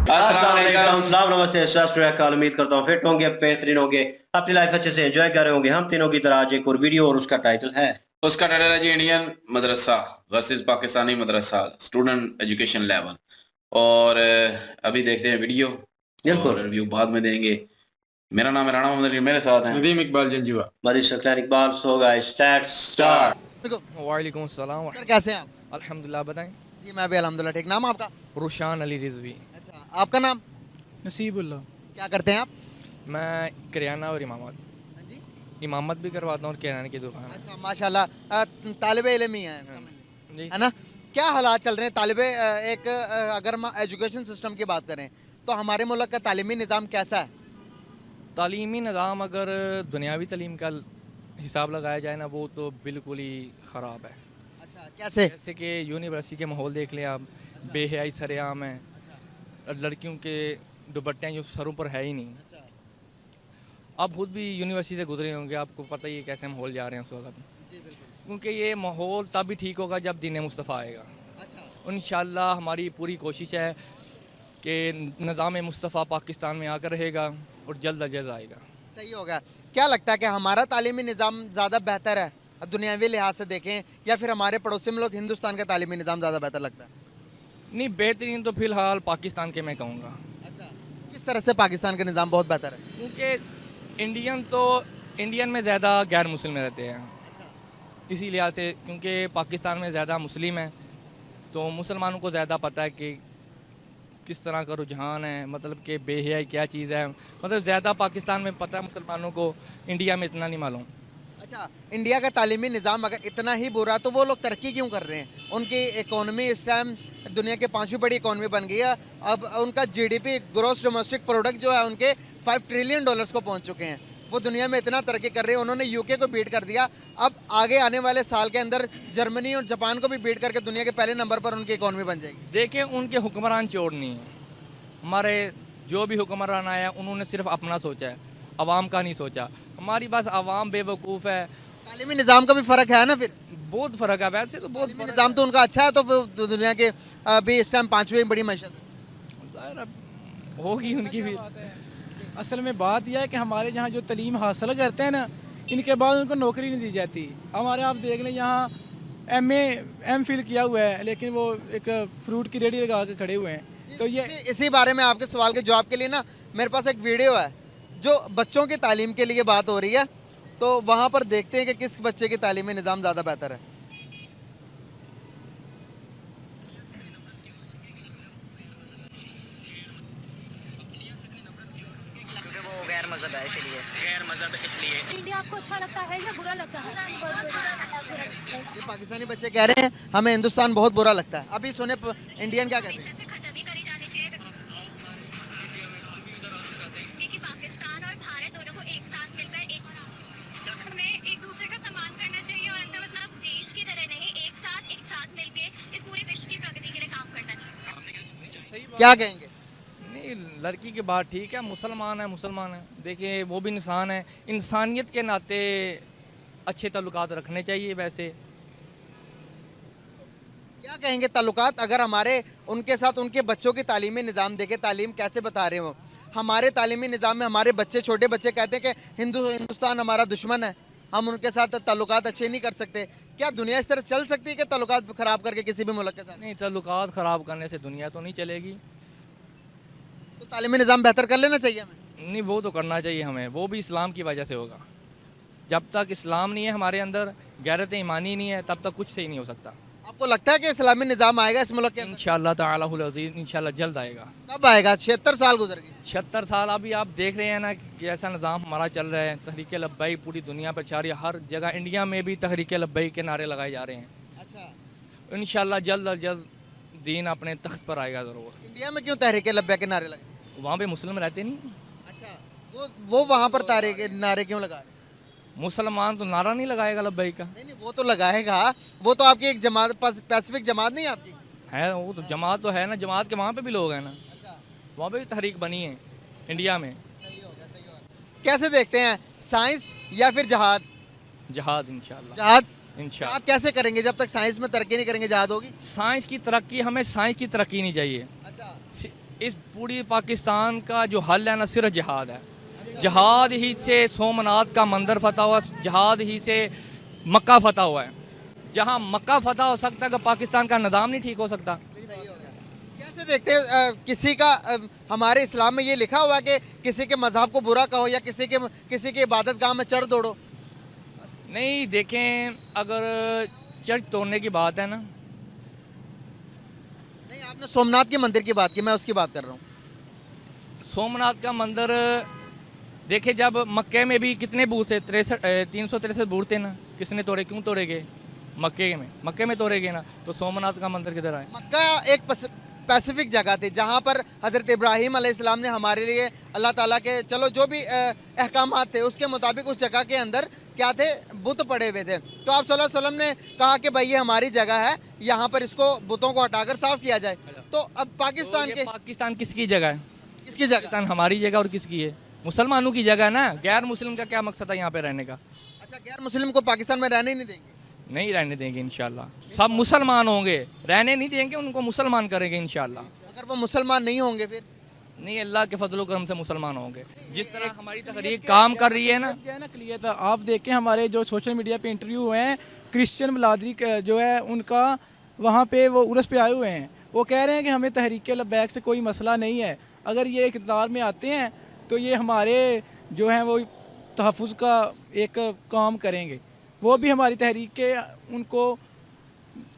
अस्सलाम वालेकुम, सलाम, नमस्ते, सत श्री अकाल। उम्मीद करता हूँ फिट होंगे, बेहतरीन होंगे, अपनी लाइफ अच्छे से एंजॉय कर रहे होंगे। हम तीनों की तरह आज एक और वीडियो, और उसका टाइटल है जी इंडियन मदरसा वर्सेस पाकिस्तानी मदरसा स्टूडेंट एजुकेशन लेवल। और अभी देखते हैं वीडियो और रिव्यू बाद में देंगे। मेरा नाम है राणा मोहम्मद अली, मेरे साथ हैं नदीम इकबाल जंजुआ, मरी Saqlain Iqbal. So guys start. वालेकुम सलाम। सर कैसे हैं आप? अल्हम्दुलिल्लाह, बताएं। जी मैं भी अल्हम्दुलिल्लाह ठीक। नाम आपका? रुशान अली रिजवी। अच्छा, आपका नाम? नसीबुल्लाह। क्या करते हैं आप? मैं किराना और इमामत हाँ जी। इमामत भी करवाता हूँ और किराने की दुकान है। अच्छा माशाल्लाह, तालिब इल्म ही हैं, समझ लें। जी। है ना? क्या हालात चल रहे हैं अगर हम एजुकेशन सिस्टम की बात करें तो हमारे मुल्क का तालीमी निज़ाम कैसा है? तालीमी निज़ाम अगर दुनियावी तालीम का हिसाब लगाया जाए ना, वो तो बिल्कुल ही ख़राब है। अच्छा, कैसे? जैसे कि यूनिवर्सिटी के माहौल देख लें आप, बेहयाई सरेआम है, लड़कियों के दुपट्टे जो सरों पर है ही नहीं। अच्छा। आप खुद भी यूनिवर्सिटी से गुजरे होंगे, आपको पता ही है कैसे माहौल जा रहे हैं उस वक्त। जी बिल्कुल। क्योंकि ये माहौल तब भी ठीक होगा जब दीन मुस्तफ़ा आएगा। अच्छा। इंशाअल्लाह हमारी पूरी कोशिश है कि निज़ाम मुस्तफ़ा पाकिस्तान में आकर रहेगा और जल्द अज जल्द आएगा। सही होगा। क्या लगता है कि हमारा तालीमी निज़ाम ज़्यादा बेहतर है दुनियावी लिहाज से देखें, या फिर हमारे पड़ोसी मुल्क हिंदुस्तान का तालीमी निज़ाम ज़्यादा बेहतर लगता है? नहीं, बेहतरीन तो फ़िलहाल पाकिस्तान के मैं कहूँगा। अच्छा, किस तरह से पाकिस्तान का निज़ाम बहुत बेहतर है? क्योंकि इंडियन में ज़्यादा गैर मुस्लिम रहते हैं, इसी लिहाज से। क्योंकि पाकिस्तान में ज़्यादा मुस्लिम है तो मुसलमानों को ज़्यादा पता है कि किस तरह का रुझान है, मतलब कि बेहयाई क्या चीज़ है। मतलब ज़्यादा पाकिस्तान में पता है मुसलमानों को, इंडिया में इतना नहीं मालूम। अच्छा, इंडिया का तालीमी निज़ाम अगर इतना ही बुरा तो वो लोग तरक्की क्यों कर रहे हैं? उनकी इकोनॉमी इस टाइम दुनिया की 5वीं बड़ी इकोनॉमी बन गई है। अब उनका जीडीपी, ग्रॉस डोमेस्टिक प्रोडक्ट जो है उनके $5 ट्रिलियन को पहुंच चुके हैं। वो दुनिया में इतना तरक्की कर रहे हैं, उन्होंने यूके को बीट कर दिया। अब आगे आने वाले साल के अंदर जर्मनी और जापान को भी बीट करके दुनिया के पहले नंबर पर उनकी इकोनॉमी बन जाएगी। देखें, उनके हुक्मरान चोर नहीं है। हमारे जो भी हुक्मरान आया उन्होंने सिर्फ अपना सोचा है, आवाम का नहीं सोचा। हमारी बस आवाम बेवकूफ़ है। तालीमी निज़ाम का भी फ़र्क है ना? फिर बहुत फ़र्क है, वैसे तो बहुत तालीमी निज़ाम तो उनका अच्छा है, तो फिर दुनिया के अभी इस टाइम 5वीं बड़ी मैशत है। होगी उनकी भी। असल में बात यह है कि हमारे यहाँ जो तालीम हासिल करते हैं ना, इनके बाद उनको नौकरी नहीं दी जाती। हमारे आप देख लें, यहाँ MA किया हुआ है, लेकिन वो एक फ्रूट की रेडी लगा के खड़े हुए हैं। तो ये इसी बारे में आपके सवाल के जवाब के लिए ना मेरे पास एक वीडियो है जो बच्चों की तालीम के लिए बात हो रही है, तो वहाँ पर देखते हैं कि किस बच्चे की तालीमी निज़ाम ज़्यादा बेहतर है। गैर मजहब है, इसलिए इंडिया आपको अच्छा लगता है या बुरा लगता है? ये पाकिस्तानी बच्चे कह रहे हैं हमें हिंदुस्तान बहुत बुरा लगता है। अभी सुने इंडियन क्या कहते हैं? कि पाकिस्तान और भारत दोनों को एक साथ मिलकर हमें एक दूसरे का सम्मान करना चाहिए, और मतलब देश की तरह नहीं, एक साथ मिलके इस पूरे विश्व की प्रगति के लिए काम करना चाहिए। क्या कहेंगे? नहीं, लड़की की बात ठीक है, मुसलमान है। देखिए, वो भी इंसान है, इंसानियत के नाते अच्छे ताल्लुकात रखने चाहिए। वैसे क्या कहेंगे ताल्लुकात अगर हमारे उनके साथ उनके बच्चों की तालीमी निज़ाम देखे, तालीम कैसे बता रहे हो? हमारे तालीमी निज़ाम में हमारे बच्चे, छोटे बच्चे कहते हैं कि हिंदुस्तान हमारा दुश्मन है, हम उनके साथ ताल्लुकात अच्छे नहीं कर सकते। क्या दुनिया इस तरह चल सकती है कि ताल्लुकात ख़राब करके किसी भी मुल्क के साथ? नहीं, ताल्लुकात ख़राब करने से दुनिया तो नहीं चलेगी। तो तालीमी निज़ाम बेहतर कर लेना चाहिए हमें। नहीं, वो तो करना चाहिए हमें, वो भी इस्लाम की वजह से होगा। जब तक इस्लाम नहीं है हमारे अंदर, गैरत ईमानी नहीं है, तब तक कुछ सही नहीं हो सकता। आपको लगता है कि इस्लामी निज़ाम आएगा इस मुल्क के अंदर? इंशाअल्लाह ताला हुल अज़ीज़, इंशाअल्लाह जल्द आएगा। कब आएगा? 76 साल गुजर गए। 76 साल। अभी आप देख रहे हैं ना कि ऐसा निज़ाम हमारा चल रहा है। तहरीक लब्बैक पूरी दुनिया पर छा रही है, हर जगह। इंडिया में भी तहरीक लब्बैक के नारे लगाए जा रहे हैं। अच्छा, इंशाअल्लाह जल्द अज जल्द दीन अपने तख्त पर आएगा ज़रूर। इंडिया में क्यों तहरीक लब्बैक के नारे लगे? वहाँ पे मुस्लिम रहते नहीं। अच्छा, वो वहाँ पर नारे क्यों लगा रहे? मुसलमान तो नारा नहीं लगाएगा लब्बैक का। नहीं, वो तो लगाएगा। वो तो आपकी एक जमात, स्पेसिफिक जमात नहीं है आपकी? है, वो तो जमात तो है ना, जमात के वहाँ पे भी लोग हैं ना। अच्छा, वहाँ पे भी तहरीक बनी है इंडिया में। सही होगा। कैसे देखते हैं, साइंस या फिर जहाद? जहाद इंशाअल्लाह। जहाद इंशाअल्लाह। कैसे करेंगे जब तक साइंस में तरक्की नहीं करेंगे? जहाद होगी? साइंस की तरक्की, हमें साइंस की तरक्की नहीं चाहिए। अच्छा, इस पूरी पाकिस्तान का जो हल है ना सिर्फ जिहाद है। जिहाद ही से सोमनाथ का मंदिर फतह हुआ, जिहाद ही से मक्का फतह हुआ है। जहाँ मक्का फतह हो सकता है कि पाकिस्तान का निज़ाम नहीं ठीक हो सकता। कैसे देखते हैं किसी का हमारे इस्लाम में ये लिखा हुआ है कि किसी के मजहब को बुरा कहो या किसी के इबादत गाह में चढ़ दौड़ो? नहीं, देखें, अगर चर्च तोड़ने की बात है ना, नहीं, आपने सोमनाथ के मंदिर की बात की, मैं उसकी बात कर रहा हूँ। सोमनाथ का मंदिर देखे, जब मक्के में भी कितने बूथ थे, 363 बूथ थे ना, किसने तोड़े, क्यों तोड़े गए? मक्के में तोड़े गए ना, तो सोमनाथ का मंदिर किधर आए? मक्का एक स्पेसिफिक जगह थी जहाँ पर हज़रत इब्राहीम अलैहिस्सलाम ने हमारे लिए अल्लाह ताला के चलो जो भी अहकामात थे उसके मुताबिक उस जगह के अंदर क्या थे, बुत पड़े हुए थे। तो आप सल्लल्लाहु अलैहि वसल्लम ने कहा कि भाई ये हमारी जगह है, यहाँ पर इसको बुतों को हटाकर साफ किया जाए। तो अब पाकिस्तान किसकी जगह है? किसकी जगह? पाकिस्तान हमारी जगह और किसकी है? मुसलमानों की जगह है ना। गैर मुस्लिम का क्या मकसद है यहाँ पे रहने का? अच्छा, गैर मुस्लिम को पाकिस्तान में रहने ही नहीं देंगे? नहीं रहने देंगे इंशाल्लाह। सब मुसलमान होंगे, रहने नहीं देंगे, उनको मुसलमान करेंगे इंशाल्लाह। अगर वो मुसलमान नहीं होंगे फिर? नहीं, अल्लाह के फजल करम से मुसलमान होंगे। जिस तरह हमारी तहरीक काम कर रही है ना, क्लियर था। आप देखें हमारे जो सोशल मीडिया पे इंटरव्यू हुए हैं, क्रिश्चियन बिलादरी जो है उनका, वहाँ पे वो उर्स पे आए हुए हैं, वो कह रहे हैं कि हमें तहरीक लब्बैक से कोई मसला नहीं है, अगर ये इक़्तिदार में आते हैं तो ये हमारे जो हैं वो तहफ़्फ़ुज़ का एक काम करेंगे। वो भी हमारी तहरीक के उनको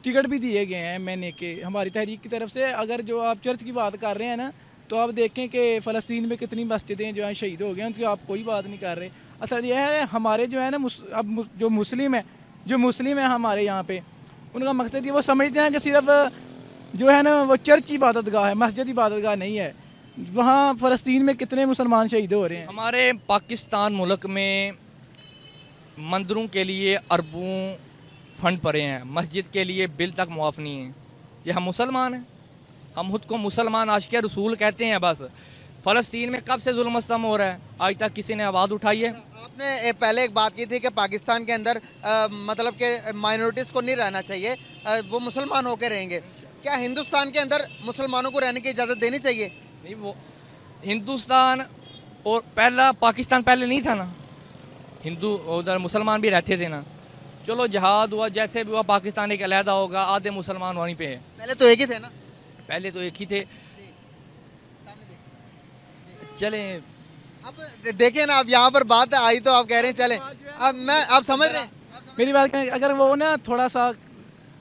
टिकट भी दिए गए हैं मैंने के हमारी तहरीक की तरफ से। अगर जो आप चर्च की बात कर रहे हैं ना, तो आप देखें कि फ़लस्तीन में कितनी मस्जिदें जो हैं शहीद हो गए हैं, उनकी आप कोई बात नहीं कर रहे। असल यह है हमारे जो है ना अब जो मुस्लिम है हमारे यहाँ पे, उनका मकसद ये वो समझते हैं कि सिर्फ जो है ना वो चर्च इबादत गाह है, मस्जिद इबादत गाह नहीं है। वहाँ फ़लस्तीन में कितने मुसलमान शहीद हो रहे हैं। हमारे पाकिस्तान मुल्क में मंदिरों के लिए अरबों फंड पड़े हैं, मस्जिद के लिए बिल तक मुआफ़ नहीं है। ये हम मुसलमान हैं, हम खुद को मुसलमान आशिक़ रसूल कहते हैं। बस फ़लस्तीन में कब से जुल्म स्तम हो रहा है, आज तक किसी ने आवाज़ उठाई है? आपने पहले एक बात की थी कि पाकिस्तान के अंदर मतलब कि माइनॉरिटीज़ को नहीं रहना चाहिए, वो मुसलमान होकर रहेंगे। क्या हिंदुस्तान के अंदर मुसलमानों को रहने की इजाज़त देनी चाहिए? नहीं, वो हिंदुस्तान और पहला पाकिस्तान पहले नहीं था ना, हिंदू उधर मुसलमान भी रहते थे ना। चलो जिहाद हुआ, जैसे भी हुआ, पाकिस्तान एक अलहदा होगा, आधे मुसलमान वहीं पे है। पहले तो एक ही थे ना? पहले तो एक ही थे। चलें, अब देखें ना, अब यहाँ पर बात आई तो आप कह रहे हैं चलें। अब आप समझ रहे हैं मेरी बात करें, अगर वो ना थोड़ा सा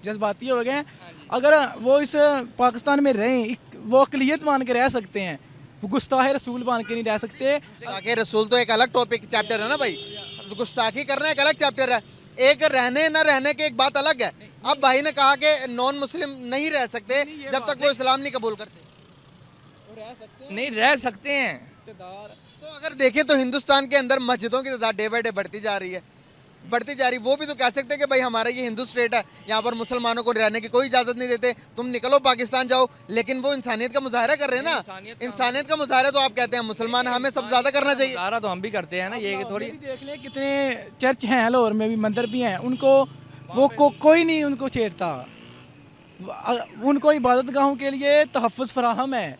जज्बाती हो गए, अगर वो इस पाकिस्तान में रहें, वो अक़लियत मान के रह सकते हैं, वो गुस्ताखे रसूल मान के नहीं रह सकते। गुस्ताखे रसूल तो एक अलग टॉपिक चैप्टर है ना भाई, गुस्ताखी करना एक अलग चैप्टर है, एक रहने न रहने की एक बात अलग है। अब भाई ने कहा कि नॉन मुस्लिम नहीं रह सकते जब तक वो इस्लाम नहीं कबूल करते। नहीं रह सकते हैं। तो अगर देखें तो हिंदुस्तान के अंदर मस्जिदों की तादाद डे बाई डे बढ़ती जा रही है। वो भी तो कह सकते हैं कि भाई हमारा ये हिंदू स्टेट है, यहाँ पर मुसलमानों को रहने की कोई इजाज़त नहीं देते, तुम निकलो पाकिस्तान जाओ। लेकिन वो इंसानियत का मुजाहरा कर रहे हैं ना, इंसानियत का मुजाहरा तो आप कहते हैं मुसलमान हमें सब ज़्यादा करना चाहिए। मुजाहरा तो हम भी करते हैं ना, ये थोड़ी। देख लें कितने चर्च हैं लाहौर में भी, मंदिर भी हैं, उनको वो कोई नहीं उनको छेड़ता। उनको इबादत गाहों के लिए तहफ़्फ़ुज़ फराहम है,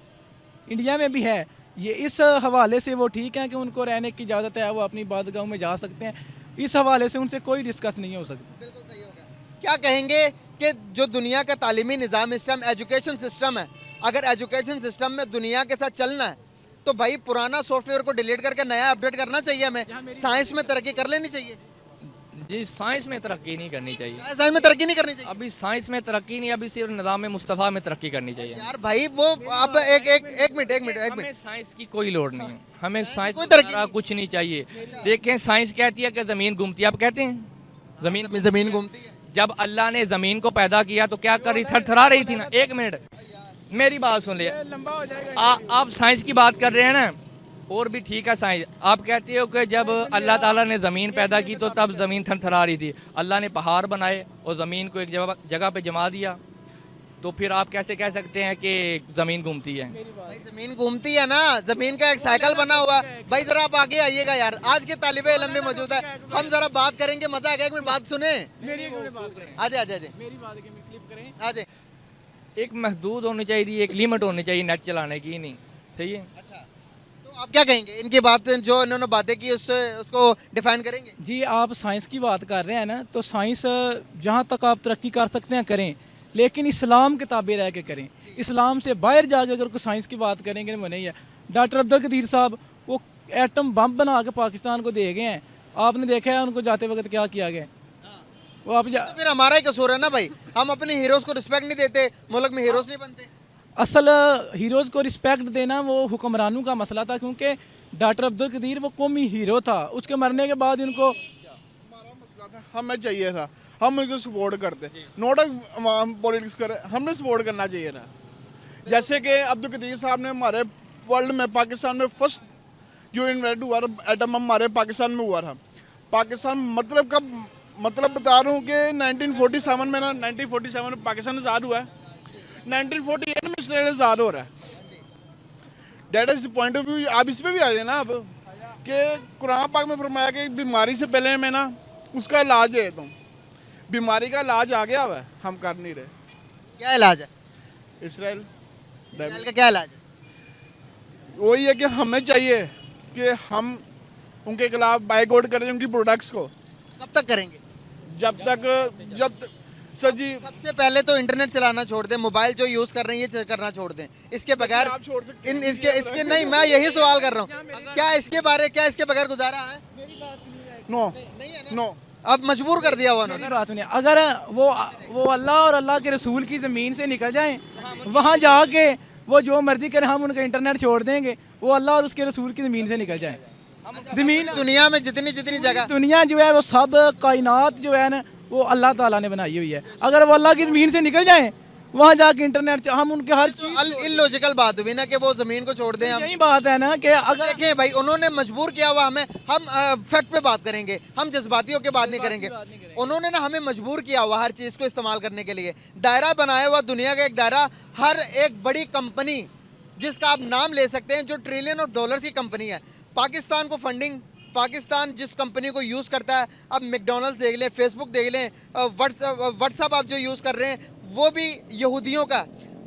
इंडिया में भी है। ये इस हवाले से वो ठीक है कि उनको रहने की इजाज़त है, वो अपनी इबादत गाहों में जा सकते हैं। इस हवाले से उनसे कोई डिस्कस नहीं हो सकती। बिल्कुल सही हो गया। क्या कहेंगे कि जो दुनिया का तालीमी निज़ाम इस टाइम एजुकेशन सिस्टम है, अगर एजुकेशन सिस्टम में दुनिया के साथ चलना है तो भाई पुराना सॉफ्टवेयर को डिलीट करके नया अपडेट करना चाहिए। हमें साइंस में तरक्की कर लेनी चाहिए। जी, साइंस में तरक्की नहीं करनी चाहिए। साइंस में तरक्की नहीं करनी चाहिए। अभी साइंस में तरक्की नहीं, अभी सिर्फ निज़ाम मुस्तफ़ा में तरक्की करनी चाहिए। यार भाई वो आप एक मिनट हमें साइंस की कोई लोड़ नहीं है, हमें साइंस कोई तरक्की वगैरह कुछ नहीं चाहिए। देखें, साइंस कहती है कि ज़मीन घूमती है, आप कहते हैं ज़मीन घूमती है। जब अल्लाह ने ज़मीन को पैदा किया तो क्या कर रही, थरथरा रही थी ना। एक मिनट मेरी बात सुन लिया, आप साइंस की बात कर रहे हैं ना, और भी ठीक है साइंस। आप कहते हो कि जब अल्लाह ताला ने ज़मीन पैदा की तो तब ज़मीन थरथरा रही थी। अल्लाह ने पहाड़ बनाए और ज़मीन को एक जगह पे जमा दिया, तो फिर आप कैसे कह सकते हैं कि ज़मीन घूमती है? भाई ज़मीन घूमती है ना, ज़मीन का एक साइकिल बना हुआ है। भाई ज़रा आप आगे आइएगा यार, आज के तालिबे इल्म भी मौजूद है, हम ज़रा बात करेंगे, मज़ा आएगा। एक मिनट बात सुने, आ जाए मेरी बात की क्लिप करें। आ जाए। एक महदूद होनी चाहिए, एक लिमिट होनी चाहिए नेट चलाने की, नहीं सही है। अच्छा, तो आप क्या कहेंगे इनकी बात, जो इन्होंने बातें की उसको डिफाइन करेंगे? जी आप साइंस की बात कर रहे हैं ना, तो साइंस जहाँ तक आप तरक्की कर सकते हैं करें, लेकिन इस्लाम के ताबे रह के करें। इस्लाम से बाहर जाके अगर कोई साइंस की बात करेंगे वो नहीं है। डॉक्टर अब्दुल कदीर साहब वो एटम बम बना के पाकिस्तान को दे गए हैं, आपने देखा है उनको जाते वक्त क्या किया गया। वो आप तो फिर हमारा ही कसूर है ना भाई, हम अपने हीरोज को रिस्पेक्ट नहीं देते, मुल्क में हीरोज नहीं बनते। असल हीरोज़ को रिस्पेक्ट देना वो हुक्मरानों का मसला था, क्योंकि डॉक्टर अब्दुल कदीर वो कौमी हीरो था, उसके मरने के बाद इनको हमारा मसला था, हमें चाहिए था, हम उनको सपोर्ट करते, नोट हम पॉलिटिक्स कर, हमने सपोर्ट करना चाहिए था। जैसे कि अब्दुल कदीर साहब ने हमारे वर्ल्ड में, पाकिस्तान में फर्स्ट जो इन्वेंट हुआ था एटम बम हमारे पाकिस्तान में हुआ था। पाकिस्तान मतलब कब, मतलब बता रहा हूँ कि 1947 में ना, 1947 में पाकिस्तान आज़ाद हुआ है, 1948 में इसराइल आज़ाद हो रहा है। That is point of view. आप इस पर भी आ जाए ना, अब कि कुरान पाक में फरमाया कि बीमारी से पहले मैं ना उसका इलाज है, तुम बीमारी का इलाज आ गया हुआ है, हम कर नहीं रहे। क्या इलाज है इसराइल इजराइल का? क्या इलाज है? वही है कि हमें चाहिए कि हम उनके खिलाफ बाइकआउट करें उनकी प्रोडक्ट्स को। कब तक करेंगे? जब सर जी सबसे पहले तो इंटरनेट चलाना छोड़ दें, मोबाइल जो यूज कर रहे हैं ये करना छोड़ दें। इसके बगैर आप छोड़ सकते इन इसके नहीं, मैं यही सवाल कर रहा हूँ, क्या इसके बगैर गुजारा है? नो नो, अब मजबूर कर दिया हुआ उन्होंने। मेरी बात सुनिए, अगर वो अल्लाह और अल्लाह के रसूल की ज़मीन से निकल जाएं, वहाँ जाके वो जो मर्जी करें, हम उनका इंटरनेट छोड़ देंगे, वो अल्लाह और उसके रसूल की ज़मीन से निकल जाएं। ज़मीन दुनिया में जितनी जगह दुनिया जो है वो सब कायनात जो है ना वो अल्लाह ताला ने बनाई हुई है। अगर वो अल्लाह की ज़मीन से निकल जाएं, वहाँ जाके इंटरनेट हम उनके हर चीज़, इलॉजिकल बात हुई ना कि वो जमीन को छोड़ दें। हम यही बात है ना कि अगर देखें भाई, उन्होंने मजबूर किया हुआ हमें, हम फैक्ट पे बात करेंगे, हम जज्बातियों के बात नहीं करेंगे। उन्होंने ना हमें मजबूर किया हुआ हर चीज़ को इस्तेमाल करने के लिए, दायरा बनाया हुआ दुनिया का एक दायरा, हर एक बड़ी कंपनी जिसका आप नाम ले सकते हैं, जो ट्रिलियन ऑफ डॉलर्स की कंपनी है, पाकिस्तान को फंडिंग, पाकिस्तान जिस कंपनी को यूज़ करता है, अब मैकडोनल्ड्स देख लें, फेसबुक देख लें, व्हाट्सअप आप जो यूज़ कर रहे हैं वो भी यहूदियों का,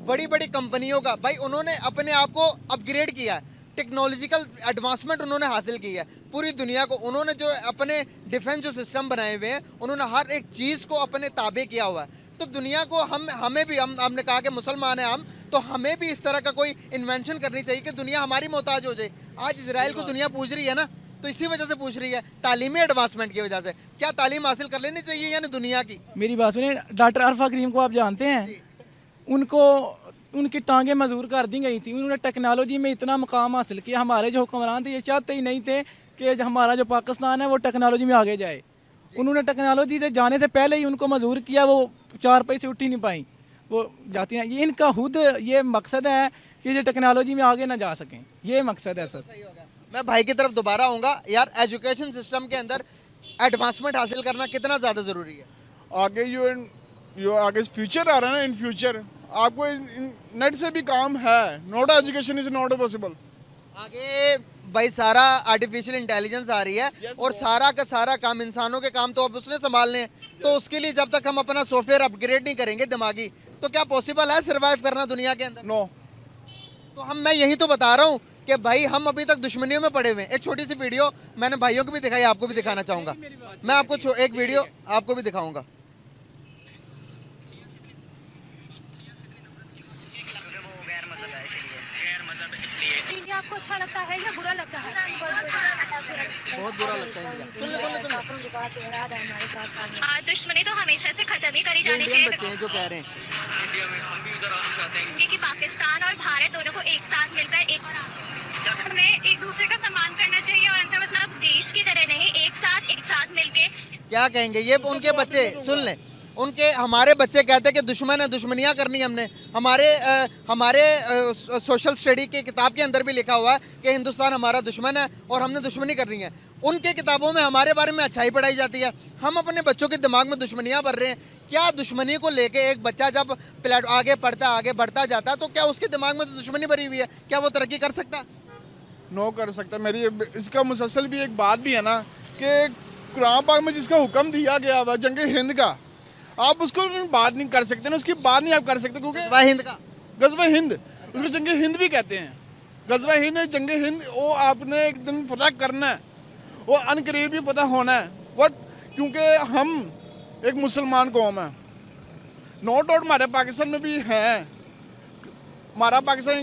बड़ी बड़ी कंपनियों का। भाई उन्होंने अपने आप को अपग्रेड किया है, टेक्नोलॉजिकल एडवांसमेंट उन्होंने हासिल की है पूरी दुनिया को। उन्होंने जो अपने डिफेंस जो सिस्टम बनाए हुए हैं, उन्होंने हर एक चीज़ को अपने ताबे किया हुआ है। तो दुनिया को हमें भी, हमने कहा कि मुसलमान हैं हम, तो हमें भी इस तरह का कोई इन्वेंशन करनी चाहिए कि दुनिया हमारी मोहताज हो जाए। आज इजराइल को दुनिया पूछ रही है ना, तो इसी वजह से पूछ रही है, तालीमी एडवांसमेंट की वजह से। क्या तालीम हासिल कर लेनी चाहिए यानी दुनिया की? मेरी बात सुनिए, डॉक्टर अरफा करीम को आप जानते हैं, उनको उनकी टांगें मजबूर कर दी गई थी। उन्होंने टेक्नोलॉजी में इतना मुकाम हासिल किया, हमारे जो हुक्मरान थे ये चाहते ही नहीं थे कि हमारा जो पाकिस्तान है वो टेक्नोलॉजी में आगे जाए। उन्होंने टेक्नोलॉजी से जाने से पहले ही उनको मजबूर किया, वो चार पैसे उठ ही नहीं पाई, वो जाती हैं। ये इनका खुद ये मकसद है कि ये टेक्नोलॉजी में आगे ना जा सकें, ये मकसद है सर। मैं भाई की तरफ दोबारा आऊँगा यार, एजुकेशन सिस्टम के अंदर एडवांसमेंट हासिल करना कितना ज़्यादा ज़रूरी है? आगे जो आगे फ्यूचर आ रहा है ना, इन फ्यूचर आपको नेट से भी काम है, not education is not possible. आगे भाई सारा आर्टिफिशियल इंटेलिजेंस आ रही है और सारा का सारा काम, इंसानों के काम तो अब उसने संभालने हैं। तो उसके लिए जब तक हम अपना सॉफ्टवेयर अपग्रेड नहीं करेंगे दिमागी, तो क्या पॉसिबल है सर्वाइव करना दुनिया के अंदर? नो। तो मैं यही तो बता रहा हूँ कि भाई हम अभी तक दुश्मनियों में पड़े हुए हैं। एक छोटी सी वीडियो मैंने भाइयों को भी दिखाई, आपको भी दिखाना चाहूँगा। मैं आपको एक वीडियो आपको भी दिखाऊँगा। इंडिया आपको अच्छा लगता है या बुरा लगता है? बहुत बुरा लगता है इंडिया। सुन ले। दुश्मनी तो हमेशा से खत्म ही करी जानी इंडियन चाहिए। बच्चे हैं जो कह रहे हैं कि पाकिस्तान और भारत दोनों को एक साथ मिलकर हमें एक दूसरे का सम्मान करना चाहिए और उनका मतलब देश की तरह नहीं, एक साथ मिलके। क्या कहेंगे ये उनके बच्चे? सुन लें, उनके हमारे बच्चे कहते हैं कि दुश्मन है, दुश्मनियाँ करनी हमने। हमारे सोशल स्टडी की किताब के अंदर भी लिखा हुआ है कि हिंदुस्तान हमारा दुश्मन है और हमने दुश्मनी करनी है। उनके किताबों में हमारे बारे में अच्छाई पढ़ाई जाती है, हम अपने बच्चों के दिमाग में दुश्मनियाँ भर रहे हैं। क्या दुश्मनी को लेके एक बच्चा जब आगे बढ़ता जाता तो क्या उसके दिमाग में तो दुश्मनी भरी हुई है? क्या वो तरक्की कर सकता? नो कर सकता। मेरी इसका मुसलसल भी एक बात भी है ना कि कुरान पाक में जिसका हुक्म दिया गया हुआ जंग हिंद का, आप उसको बात नहीं कर सकते ना, उसकी बात नहीं आप कर सकते क्योंकि गज़वा हिंद का गज़वा हिंद, उसको जंग हिंद भी कहते हैं। गज़वा हिंद जंग हिंद वो आपने एक दिन फतह करना है, वो अनकरीब ही फतह होना है। वट क्योंकि हम एक मुसलमान कौम है, नो डाउट हमारे पाकिस्तान में भी हैं, हमारा पाकिस्तान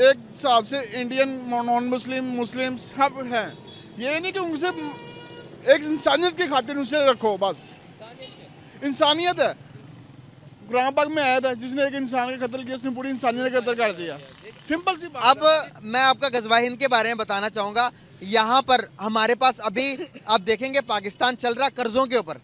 एक हिसाब से इंडियन नॉन मुस्लिम मुस्लिम सब हैं। ये नहीं कि उनसे एक इंसानियत की खातिर उसे रखो, बस इंसानियत है। कुरान पाक में आया था जिसने एक इंसान का कत्ल किया उसने पूरी इंसानियत का कत्ल कर दिया, सिंपल सी बात। अब मैं आपका गज़वा हिंद के बारे में बताना चाहूँगा। यहाँ पर हमारे पास अभी आप देखेंगे पाकिस्तान चल रहा कर्जों के ऊपर।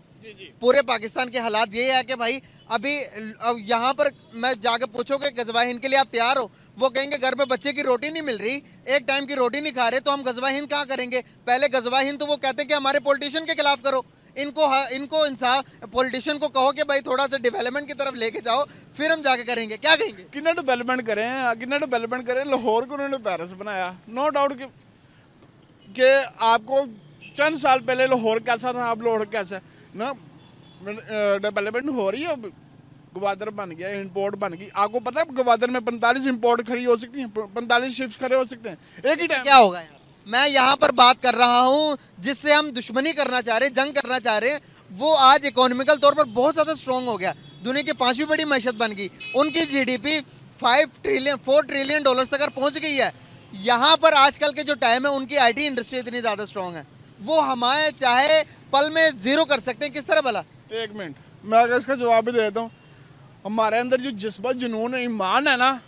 पूरे पाकिस्तान के हालात ये है कि भाई अभी अब यहाँ पर मैं जाकर पूछोगे गज़वा हिंद के लिए आप तैयार हो, वो कहेंगे घर में बच्चे की रोटी नहीं मिल रही, एक टाइम की रोटी नहीं खा रहे, तो हम गज़वा हिंद कहाँ करेंगे। पहले गज़वा हिंद तो वो कहते हैं कि हमारे पॉलिटिशियन के खिलाफ करो, इनको इंसाफ पॉलिटिशियन को कहो कि भाई थोड़ा सा डेवलपमेंट की तरफ लेके जाओ, फिर हम जाके करेंगे। क्या कहेंगे? कितना डेवलपमेंट करें, लाहौर को उन्होंने पेरिस बनाया, नो डाउट कि आपको चंद साल पहले लाहौर कैसा था, अब लाहौर कैसा है ना, डेवलपमेंट हो रही है। अब गवादर बन गया, इंपोर्ट बन गई। आपको पता है गवादर में 45 इंपोर्ट खड़ी हो सकती हैं, 45 शिप्स खड़े हो सकते हैं एक ही टाइम। क्या होगा यार? मैं यहाँ पर बात कर रहा हूँ जिससे हम दुश्मनी करना चाह रहे हैं, जंग करना चाह रहे हैं, वो आज इकोनॉमिकल तौर पर बहुत ज़्यादा स्ट्रॉन्ग हो गया, दुनिया की 5वीं बड़ी मैशत बन गई, उनकी GDP 4 ट्रिलियन डॉलर्स तक पहुँच गई है। यहाँ पर आजकल के जो टाइम है उनकी IT इंडस्ट्री इतनी ज़्यादा स्ट्रॉन्ग है, वो हमारे चाहे पल में ज़ीरो कर सकते हैं। किस तरह भला? एक मिनट मैं अगर इसका जवाब भी दे देता हूँ, हमारे अंदर जो जज्बा जुनून ईमान है ना,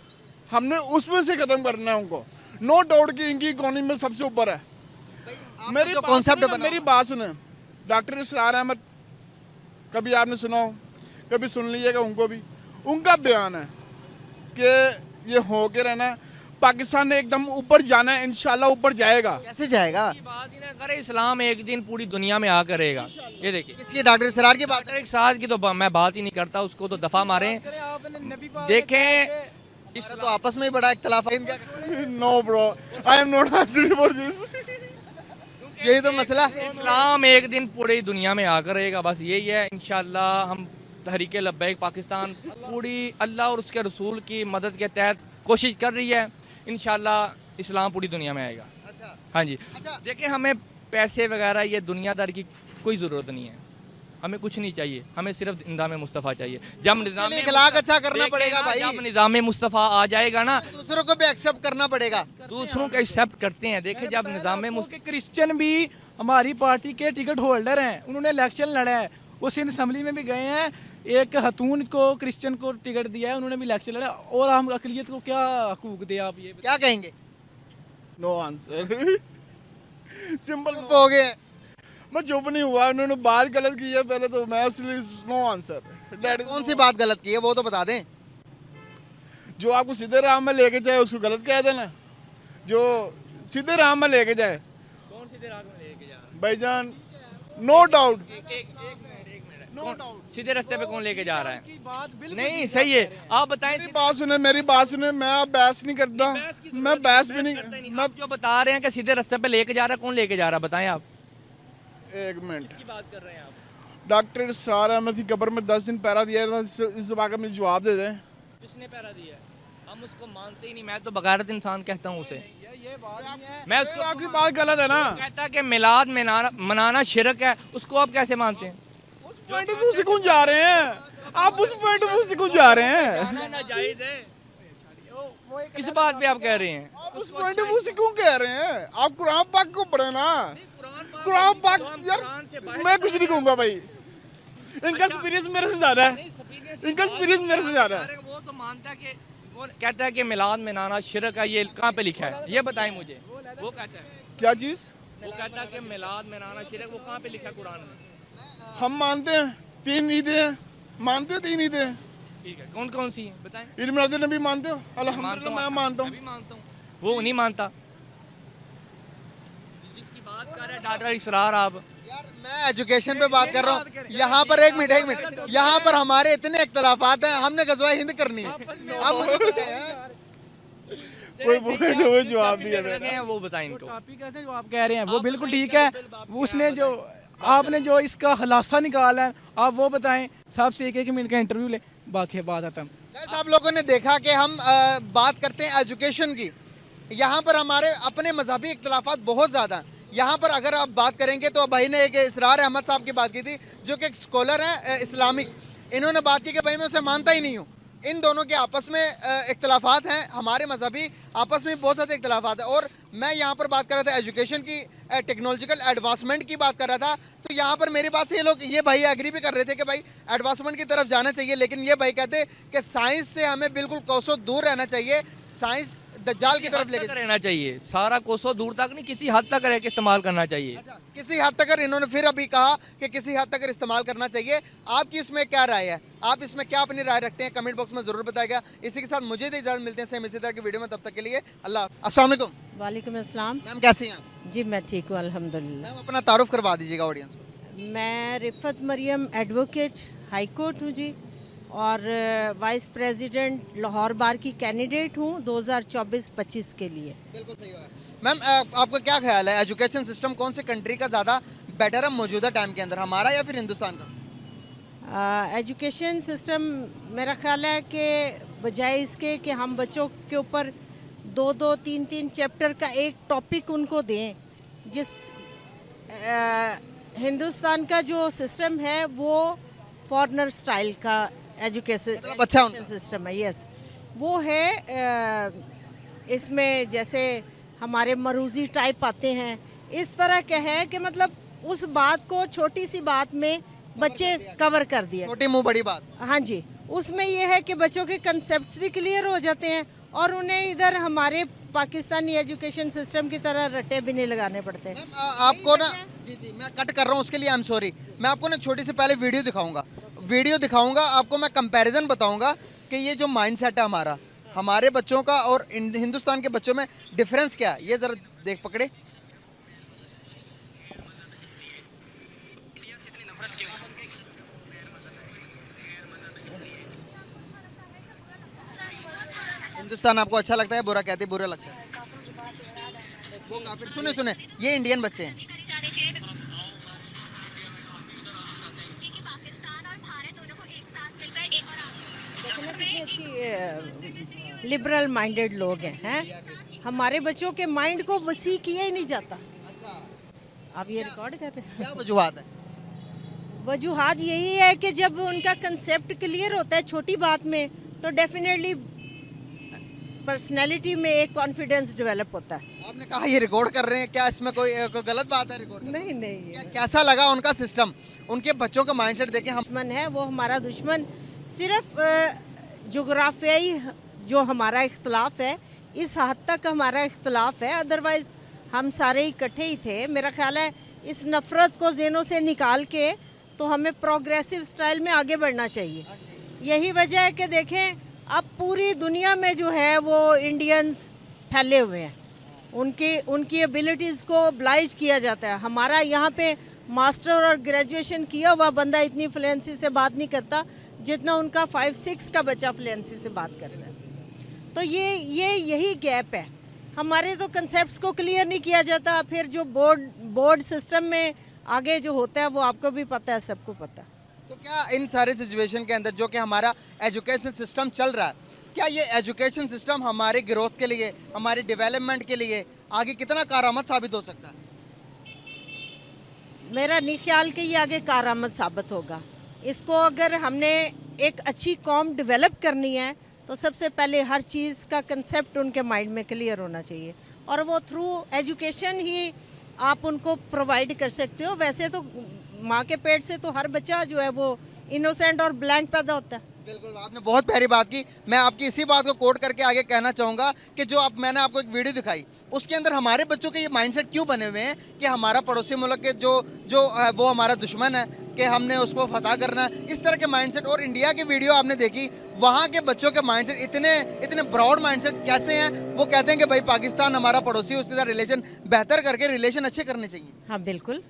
हमने उसमें से ख़त्म करना है उनको। नो डाउट कि इनकी इकोनॉमी में सबसे ऊपर है। मेरी जो बात कॉन्सेप्ट सुने, मेरी बात सुने, डॉक्टर इसरार अहमद, कभी आपने सुना हो, कभी सुन लीजिएगा उनको भी, उनका बयान है कि ये हो के रहना है, पाकिस्तान ने एकदम ऊपर जाना है, इंशाल्लाह ऊपर जाएगा। कैसे जाएगा? बात ही ना करे, इस्लाम एक दिन पूरी दुनिया में आ करेगा। ये देखिए किसकी? डॉक्टर इसरार की बात? डॉक्टर एक साथ की तो मैं बात ही नहीं करता, उसको तो दफा मारे। देखें तो आपस में ही बड़ा इख्तलाफ है। No bro, I am not answering for this. यही तो मसला। इस्लाम एक दिन पूरी दुनिया में आकर रहेगा, बस यही है। इंशाल्लाह हम तहरीक लब्बैक पाकिस्तान पूरी अल्लाह और उसके रसूल की मदद के तहत कोशिश कर रही है, इंशाल्लाह इस्लाम पूरी दुनिया में आएगा। अच्छा। हाँ जी। अच्छा। देखिए हमें पैसे वगैरह ये दुनियादारी की कोई ज़रूरत नहीं है, हमें कुछ नहीं चाहिए, हमें सिर्फ निज़ाम मुस्तफ़ा चाहिए। जब निज़ाम इखलाक अच्छा करना पड़ेगा भाई। जब निज़ाम मुस्तफ़ा आ जाएगा ना, दूसरों को भी एक्सेप्ट करना पड़ेगा। दूसरों को एक्सेप्ट करते हैं। देखिए जब निज़ाम क्रिश्चियन भी हमारी पार्टी के टिकट होल्डर हैं, उन्होंने इलेक्शन लड़ा है, वो सिंध असम्बली में भी गए हैं, एक खतून को क्रिश्चियन को टिकट दिया है, उन्होंने भी इलेक्शन लड़ा, और हम अकलियत को क्या हकूक दे? आप ये क्या कहेंगे? नो आंसर, सिंपल हो गए। मैं चुप नहीं हुआ, उन्होंने बात गलत की है पहले तो, मैं इसलिए नो आंसर। कौन सी बात गलत की है वो तो बता दें। जो आपको सीधे राह में लेके जाए उसको गलत कह देना, जो सीधे राह में लेके जाए। कौन सीधे राह में लेके जा रहा है भाईजान? No doubt, no doubt. सीधे रास्ते पे कौन लेके जा रहा है? नहीं सही है, आप बताएं। मेरी बात सुने, मैं अब बहस नहीं कर रहा, मैं बहस भी नहीं, मैं जो बता रहे हैं कि सीधे रास्ते पे लेके जा रहा है, कौन लेके जा रहा है बताएं आप। एक मिनट की बात कर रहे हैं आप? डॉक्टर इसरार अहमद की कब्र में 10 दिन पहरा दिया था, इस बात का मुझे जवाब दे दें। किसने पहरा दिया है? हम उसको मानते ही नहीं, मैं तो बगैरत इंसान कहता हूँ उसे। मैं उसको, आपकी बात गलत है ना, कहता है कि मिलाद मनाना शिरक है, उसको आप कैसे मानते हैं? उस पॉइंट ऑफ व्यू से क्यों जा रहे हैं आप? उस पॉइंट ऑफ व्यू से क्यों जा रहे हैं? नाजायज है। किस बात पे आप कह रहे हैं? आप उस पॉइंट ऑफ व्यू से क्यों कह रहे हैं? आप कुरान पाक को पढ़े ना, कुरान पाक। यार मैं कुछ नहीं कहूँगा भाई, इनका एक्सपीरियंस मेरे से ज्यादा है, इनका एक्सपीरियंस मेरे से ज्यादा है। वो तो मानता है कि वो कहता है कि मिलाद में नाना शिरक है, ये कहाँ पे लिखा है? ये बताएं मुझे। वो कहता है क्या चीज? वो कहता है कि मिलाद में नाना शिरक, वो कहाँ पे लिखा है कुरान में? हम मानते हैं 3 ईदें हैं, मानते हो 3 ईदें? ठीक है, कौन कौन सी है बताएं। ईद मिलाद नबी मानते हो? अल्हम्दुलिल्लाह मैं मानता हूँ। मानता हूँ, वो नहीं मानता। जिसकी बात कर रहे हैं डॉक्टर इसरार आप। यार मैं एजुकेशन पे बात कर रहा हूँ, यहाँ पर एक मिनट, यहाँ पर हमारे इतने इख्तलाफात हैं, हमने गज़वा हिंद करनी है। आप मुझे बताएं। कोई जवाब नहीं है, वो बताएं इनको। टॉपिक ऐसे जो आप कह रहे हैं वो बिल्कुल ठीक है, उसने जो आपने जो इसका खुलासा निकाला है आप वो बताएं। साहब से 1-1 मिनट का इंटरव्यू ले, बाकी बात खत्म। गाइस, आप लोगों ने देखा कि हम बात करते हैं एजुकेशन की। यहाँ पर हमारे अपने मजहबी इख्तलाफात बहुत ज़्यादा हैं। यहाँ पर अगर आप बात करेंगे तो भाई ने एक इसरार अहमद साहब की बात की थी, जो कि एक स्कॉलर हैं इस्लामिक। इन्होंने बात की कि भाई मैं उसे मानता ही नहीं हूँ। इन दोनों के आपस में इख्तलाफात हैं, हमारे मजहबी आपस में बहुत ज़्यादा इख्तलाफात हैं। और मैं यहाँ पर बात कर रहा था एजुकेशन की, टेक्नोलॉजिकल एडवांसमेंट की बात कर रहा था। तो यहाँ पर मेरी बात से ये भाई एग्री भी कर रहे थे कि भाई एडवांसमेंट की तरफ जाना चाहिए, लेकिन ये भाई कहते कि साइंस से हमें बिल्कुल कोसों दूर रहना चाहिए, साइंस दज्जाल की तरफ लेके रहना चाहिए, सारा कोसों दूर तक नहीं, किसी हद तक रह के इस्तेमाल करना चाहिए। अच्छा, किसी हद तक इन्होंने फिर अभी कहा कि किसी हद तक इस्तेमाल करना चाहिए। आपकी इसमें क्या राय है, आप इसमें क्या अपनी राय रखते हैं, कमेंट बॉक्स में जरूर बताइएगा। इसी के साथ मुझे तो इजाजत, मिलते हैं सेम इसी तरह की वीडियो में, तब तक के लिए अल्लाह। अस्सलाम वालेकुम। वालेकुम अस्सलाम। मैम कैसी हैं आप? जी मैं ठीक हूँ अल्हम्दुलिल्लाह। मैम अपना तारुफ करवा दीजिएगा ऑडियंस को। मैं Rifat Maryam advocate high court हूँ जी, और वाइस प्रेसिडेंट लाहौर बार की कैंडिडेट हूँ 2024-25 के लिए। बिल्कुल सही होगा। मैम आपका क्या ख्याल है, एजुकेशन सिस्टम कौन से कंट्री का ज़्यादा बेटर है मौजूदा टाइम के अंदर, हमारा या फिर हिंदुस्तान का? एजुकेशन सिस्टम मेरा ख्याल है कि बजाय इसके कि हम बच्चों के ऊपर 2-2, 3-3 चैप्टर का एक टॉपिक उनको दें, जिस हिंदुस्तान का जो सिस्टम है वो फॉरेनर स्टाइल का एजुकेशन अच्छा सिस्टम है। यस, वो है इसमें जैसे हमारे मरूजी टाइप आते हैं, इस तरह के है कि मतलब उस बात को छोटी सी बात में बच्चे कवर कर दिया, छोटी मुंह बड़ी बात। हाँ जी, उसमें ये है कि बच्चों के कंसेप्ट्स भी क्लियर हो जाते हैं और उन्हें इधर हमारे पाकिस्तानी एजुकेशन सिस्टम की तरह रट्टे भी नहीं लगाने पड़ते। आपको ना जी मैं कट कर रहा हूँ उसके लिए आई एम सॉरी। मैं आपको ना छोटी सी पहले वीडियो दिखाऊंगा, आपको मैं कंपैरिजन बताऊंगा कि ये जो माइंडसेट है हमारे बच्चों का और हिंदुस्तान के बच्चों में डिफरेंस क्या है, ये जरा देख पकड़े। हिंदुस्तान आपको अच्छा लगता है, बुरा कहते बुरा लगता है? वो काफिर। सुने ये इंडियन बच्चे हैं। लिबरल माइंडेड लोग हैं, हमारे बच्चों के माइंड को वसी किया ही नहीं जाता। आप ये रिकॉर्ड कर रहे हैं? क्या वजूहात है? वजूहात यही है कि जब उनका कंसेप्ट क्लियर होता है छोटी बात में, तो डेफिनेटली पर्सनैलिटी में एक कॉन्फिडेंस डेवलप होता है। आपने कहा ये रिकॉर्ड कर रहे हैं, क्या इसमें कोई गलत बात है? रिकॉर्ड नहीं कैसा लगा उनका सिस्टम, उनके बच्चों का माइंडसेट देखें। हम दुश्मन है वो हमारा दुश्मन सिर्फ जोग्राफियाई जो हमारा इख्तलाफ है, इस हद तक हमारा इख्तलाफ है, अदरवाइज़ हम सारे इकट्ठे ही थे। मेरा ख्याल है इस नफ़रत को ज़हनों से निकाल के तो हमें प्रोग्रेसिव स्टाइल में आगे बढ़ना चाहिए। यही वजह है कि देखें अब पूरी दुनिया में जो है वो इंडियंस फैले हुए हैं, उनकी एबिलिटीज़ को ब्लाइज किया जाता है। हमारा यहाँ पे मास्टर और ग्रेजुएशन किया हुआ बंदा इतनी फ्लुएंसी से बात नहीं करता जितना उनका 5-6 का बच्चा फ्लुएंसी से बात करता है। तो यही गैप है, हमारे तो कंसेप्ट्स को क्लियर नहीं किया जाता। फिर जो बोर्ड सिस्टम में आगे जो होता है वो आपको भी पता है, सबको पता है। तो क्या इन सारे सिचुएशन के अंदर जो कि हमारा एजुकेशन सिस्टम चल रहा है, क्या ये एजुकेशन सिस्टम हमारे ग्रोथ के लिए, हमारे डेवलपमेंट के लिए आगे कितना कारआमद साबित हो सकता है? मेरा नहीं ख्याल कि ये आगे कारआमद साबित होगा। इसको अगर हमने एक अच्छी कॉम डेवलप करनी है तो सबसे पहले हर चीज़ का कंसेप्ट उनके माइंड में क्लियर होना चाहिए, और वो थ्रू एजुकेशन ही आप उनको प्रोवाइड कर सकते हो। वैसे तो माँ के पेट से तो हर बच्चा जो है वो इनोसेंट और ब्लैंक पैदा होता है। बिल्कुल, आपने बहुत प्यारी बात की। मैं आपकी इसी बात को कोट करके आगे कहना चाहूँगा कि जो मैंने आपको एक वीडियो दिखाई, उसके अंदर हमारे बच्चों के ये माइंडसेट क्यों बने हुए हैं कि हमारा पड़ोसी मुल्क के जो है वो हमारा दुश्मन है, कि हमने उसको फतह करना है, इस तरह के माइंडसेट। और इंडिया की वीडियो आपने देखी, वहाँ के बच्चों के माइंडसेट इतने ब्रॉड माइंडसेट कैसे हैं? वो कहते हैं कि भाई पाकिस्तान हमारा पड़ोसी, उसके साथ रिलेशन बेहतर करके रिलेशन अच्छे करने चाहिए। हाँ बिल्कुल।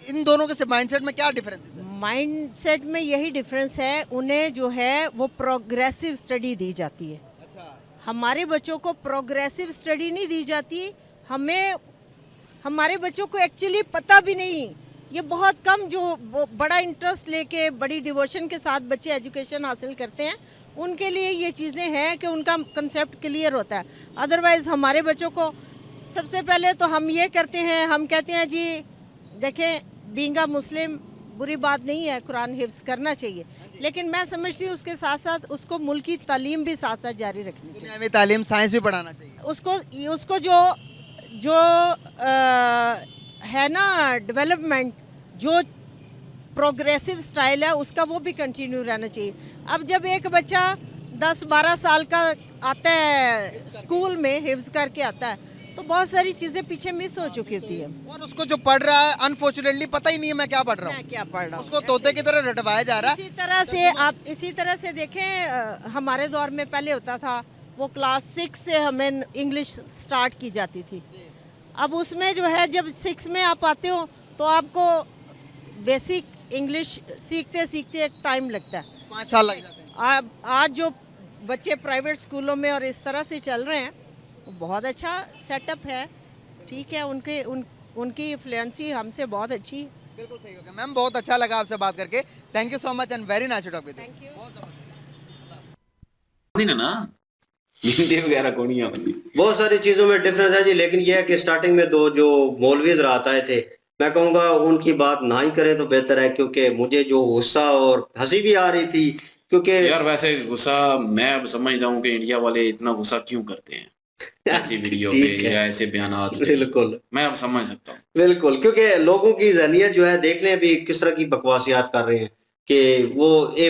इन दोनों के माइंडसेट में क्या डिफरेंस है? माइंडसेट में यही डिफरेंस है, उन्हें जो है वो प्रोग्रेसिव स्टडी दी जाती है। अच्छा, हमारे बच्चों को प्रोग्रेसिव स्टडी नहीं दी जाती। हमें हमारे बच्चों को एक्चुअली पता भी नहीं ये बहुत कम जो बड़ा इंटरेस्ट लेके बड़ी डिवोशन के साथ बच्चे एजुकेशन हासिल करते हैं, उनके लिए ये चीज़ें हैं कि उनका कंसेप्ट क्लियर होता है। अदरवाइज़ हमारे बच्चों को सबसे पहले तो हम ये करते हैं, हम कहते हैं जी देखें, बीइंग अ मुस्लिम बुरी बात नहीं है, कुरान हिफ्ज़ करना चाहिए, लेकिन मैं समझती हूँ उसके साथ साथ उसको मुल्क की तालीम भी साथ साथ जारी रखनी चाहिए। दुनियावी तालीम, साइंस भी पढ़ाना चाहिए। उसको जो है ना डेवलपमेंट, जो प्रोग्रेसिव स्टाइल है उसका, वो भी कंटिन्यू रहना चाहिए। अब जब एक बच्चा 10-12 साल का आता है स्कूल में, हिफ्ज़ करके आता है, तो बहुत सारी चीज़ें पीछे मिस हो चुकी होती है, और उसको जो पढ़ रहा है अनफॉर्चुनेटली पता ही नहीं है मैं क्या पढ़ रहा हूँ, मैं क्या पढ़ रहा हूँ। उसको तोते की तरह रटवाया जा रहा है। इसी तरह से देखें, हमारे दौर में पहले होता था वो क्लास 6 से हमें इंग्लिश स्टार्ट की जाती थी। अब उसमें जो है, जब 6 में आप आते हो तो आपको बेसिक इंग्लिश सीखते सीखते एक टाइम लगता है, 5 साल लग जाते हैं। आज जो बच्चे प्राइवेट स्कूलों में और इस तरह से चल रहे हैं, वो बहुत अच्छा सेटअप है, ठीक है, उनकी फ्लुएंसी हमसे बहुत अच्छी है। बिल्कुल सही हो गया मैम, बहुत अच्छा लगा आपसे बात करके। Thank you so much and very nice to talk with you. ना हिंदी वगैरह को नहीं आती, बहुत सारी चीजों में डिफरेंस है जी, लेकिन यह है कि स्टार्टिंग में दो जो मौलवी हज़रात आए थे, मैं कहूँगा उनकी बात ना ही करें तो बेहतर है, क्योंकि मुझे जो गुस्सा और हंसी भी आ रही थी, क्योंकि यार वैसे गुस्सा मैं अब समझता हूँ कि इंडिया वाले इतना गुस्सा क्यों करते हैं ऐसी वीडियो पे ठीक है। या ऐसे बयानात पे। बिल्कुल मैं अब समझ सकता हूँ। बिल्कुल, क्योंकि लोगों की ज़हनियत जो है, देख लें अभी किस तरह की बकवासियात कर रहे हैं कि वो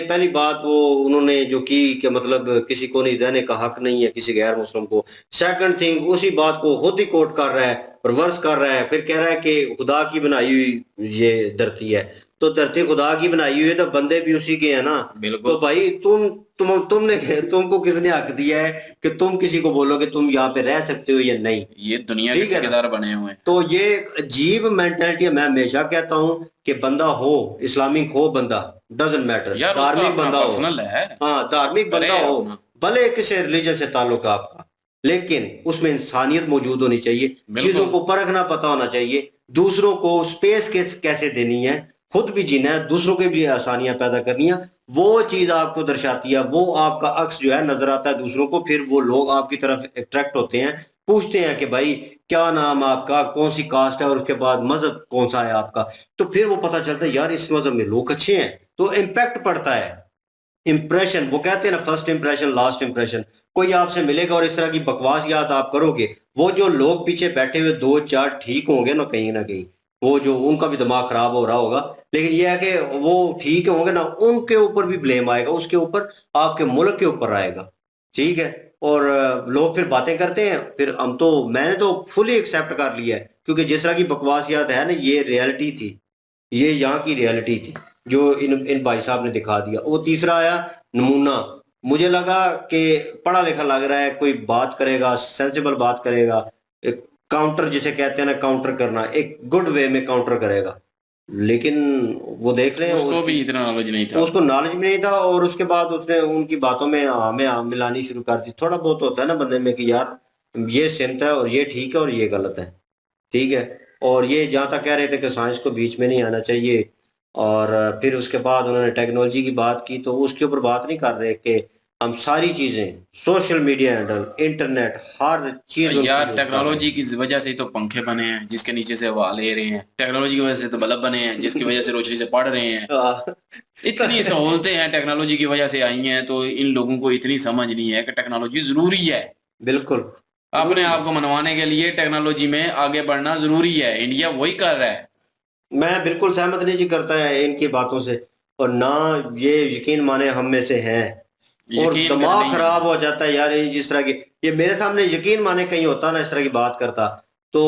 पहली बात वो उन्होंने जो की कि मतलब किसी को नहीं रहने का हक नहीं है किसी गैर मुस्लिम को। सेकंड थिंग, उसी बात को खुद ही कोट कर रहा है, रिवर्स कर रहा है, फिर कह रहा है कि खुदा की बनाई हुई ये धरती है, तो धरती खुदा की बनाई हुई है तो बंदे भी उसी के हैं ना। बिल्कुल। तो भाई तुमको किसने हक दिया है कि तुम किसी को बोलो कि तुम यहाँ पे रह सकते हो या नहीं? ये दुनिया के ठीक है ना? ठेकेदार बने हुए हैं। तो ये अजीब मेंटालिटी है। मैं हमेशा कहता हूँ कि बंदा हो, इस्लामिक हो बंदा, डजंट मैटर, यार उसका धार्मिक अपना बंदा हो, पर्सनल है, हाँ धार्मिक करे बंदा हो, अपना। भले किसी रिलीजन से ताल्लुक है आपका, लेकिन उसमें इंसानियत मौजूद होनी चाहिए, बिल्कुल। चीजों को परखना पता होना चाहिए, दूसरों को स्पेस कैसे देनी है, खुद भी जीना है, दूसरों के लिए आसानियां पैदा करनी है, वो चीज आपको दर्शाती है, वो आपका अक्स जो है नजर आता है दूसरों को, फिर वो लोग आपकी तरफ अट्रैक्ट होते हैं, पूछते हैं कि भाई क्या नाम आपका, कौन सी कास्ट है, और उसके बाद मजहब कौन सा है आपका, तो फिर वो पता चलता है यार इस मजहब में लोग अच्छे हैं, तो इम्पैक्ट पड़ता है। इंप्रेशन, वो कहते हैं ना, फर्स्ट इंप्रेशन लास्ट इंप्रेशन। कोई आपसे मिलेगा और इस तरह की बकवास याद आप करोगे, वो जो लोग पीछे बैठे हुए 2-4 ठीक होंगे ना कहीं, वो जो उनका भी दिमाग खराब हो रहा होगा, लेकिन यह है कि वो ठीक होंगे ना, उनके ऊपर भी ब्लेम आएगा, उसके ऊपर, आपके मुल्क के ऊपर आएगा, ठीक है। और लोग फिर बातें करते हैं, फिर मैंने तो फुली एक्सेप्ट कर लिया है, क्योंकि जिस तरह की बकवासियात है ना, ये रियलिटी थी, ये यहाँ की रियलिटी थी जो इन भाई साहब ने दिखा दिया। वो तीसरा आया नमूना, मुझे लगा कि पढ़ा लिखा लग रहा है, कोई बात करेगा, सेंसिबल बात करेगा, एक काउंटर जिसे कहते हैं ना, काउंटर करना, एक गुड वे में काउंटर करेगा, लेकिन वो देख रहे हैं उसको भी इतना नॉलेज नहीं था, उसको नॉलेज भी नहीं था, और उसके बाद उसने उनकी बातों में हमें मिलानी शुरू कर दी। थोड़ा बहुत होता है ना बंदे में कि यार ये सिमत है और ये ठीक है और ये गलत है, ठीक है। और ये जहाँ तक कह रहे थे कि साइंस को बीच में नहीं आना चाहिए, और फिर उसके बाद उन्होंने टेक्नोलॉजी की बात की, तो उसके ऊपर बात नहीं कर रहे कि हम सारी चीजें, सोशल मीडिया हैंडल, इंटरनेट, हर चीज यार टेक्नोलॉजी की वजह से तो पंखे बने हैं जिसके नीचे से हवा ले रहे हैं, टेक्नोलॉजी की वजह से तो बल्ब बने हैं जिसकी वजह से रोशनी से पढ़ रहे हैं। इतनी सहूलतें हैं टेक्नोलॉजी की वजह से आई हैं, तो इन लोगों को इतनी समझ नहीं है कि टेक्नोलॉजी जरूरी है। बिल्कुल, अपने आप को मनवाने के लिए टेक्नोलॉजी में आगे बढ़ना जरूरी है, इंडिया वही कर रहा है। मैं बिल्कुल सहमत नहीं जी करता है इनकी बातों से, और ना ये यकीन माने हम में से हैं, और यकीन दिमाग करनी खराब हो जाता है यार जिस तरह की, ये मेरे सामने यकीन माने कहीं होता ना इस तरह की बात करता, तो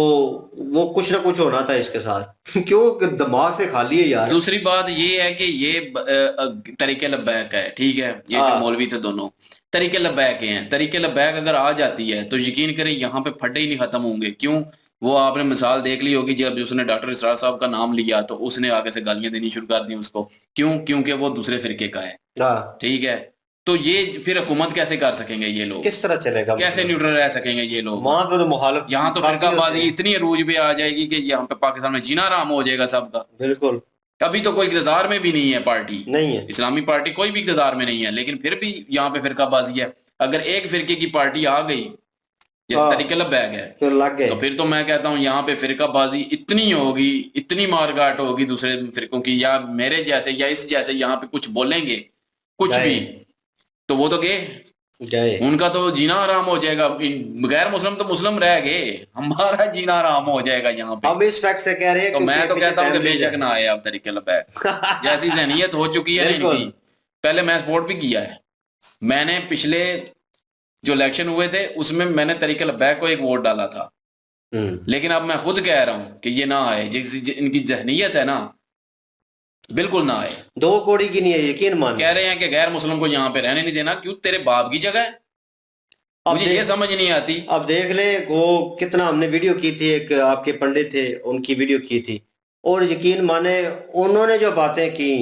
वो कुछ ना कुछ होना था इसके साथ क्यों दिमाग से खाली है यार। दूसरी बात ये है कि ये तरीके लब्बैक है, ठीक है, ये जो मौलवी थे दोनों तरीके लब्बैक हैं, तरीके लब्बैक अगर आ जाती है तो यकीन करें यहाँ पे फटे ही नहीं खत्म होंगे। क्यों? वो आपने मिसाल देख ली होगी, जब उसने डॉक्टर इसरार साहब का नाम लिया तो उसने आगे से गालियां देनी शुरू कर दी उसको। क्यों? क्योंकि वो दूसरे फिरके का है, ठीक है। تو یہ پھر حکومت کیسے کر سکیں گے یہ لوگ؟ کس طرح چلے گا؟ کیسے نیوٹرل رہ سکیں گے یہ لوگ؟ وہاں پہ تو مخالف یہاں تو فرقہ بازی اتنی عروج پہ آ جائے گی کہ یہاں پہ پاکستان میں جینا آرام ہو جائے گا سب کا. بالکل. ابھی تو کوئی اقتدار میں بھی نہیں ہے پارٹی، نہیں ہے اسلامی پارٹی کوئی بھی اقتدار میں نہیں ہے، لیکن پھر بھی یہاں پہ فرقہ بازی ہے. اگر ایک فرقے کی پارٹی آ گئی جیسے طریقہ لبیک ہے پھر لگ گئے، تو پھر تو میں کہتا ہوں یہاں پہ فرقہ بازی اتنی ہوگی، اتنی مارکاٹ ہوگی دوسرے فرقوں کی، یا میرے جیسے یا اس جیسے یہاں پہ کچھ بولیں گے کچھ بھی تو وہ تو گئے، ان کا تو جینا آرام ہو جائے گا. غیر مسلم تو مسلم رہ گئے، ہمارا جینا آرام ہو جائے گا یہاں پہ. ہم اس فیکٹ سے کہہ رہے ہیں تو میں تو کہتا ہوں کہ بے شک نہ آئے اب طریقہ لبیک جیسی ذہنیت ہو چکی ہے ان کی. پہلے میں سپورٹ بھی کیا ہے، میں نے پچھلے جو الیکشن ہوئے تھے اس میں میں نے طریقہ لبیک کو ایک ووٹ ڈالا تھا، لیکن اب میں خود کہہ رہا ہوں کہ یہ نہ آئے. ان کی ذہنیت ہے نا بالکل نہ آئے. 2 کوڑی کی نہیں ہے، یقین مان. کہہ رہے ہیں کہ غیر مسلم کو یہاں پہ رہنے نہیں دینا. کیوں؟ تیرے باپ کی جگہ ہے. مجھے یہ سمجھ نہیں آتی. اب دیکھ لیں وہ کتنا ہم نے ویڈیو کی تھی، ایک آپ کے پنڈت تھے ان کی ویڈیو کی تھی، اور یقین مانے انہوں نے جو باتیں کی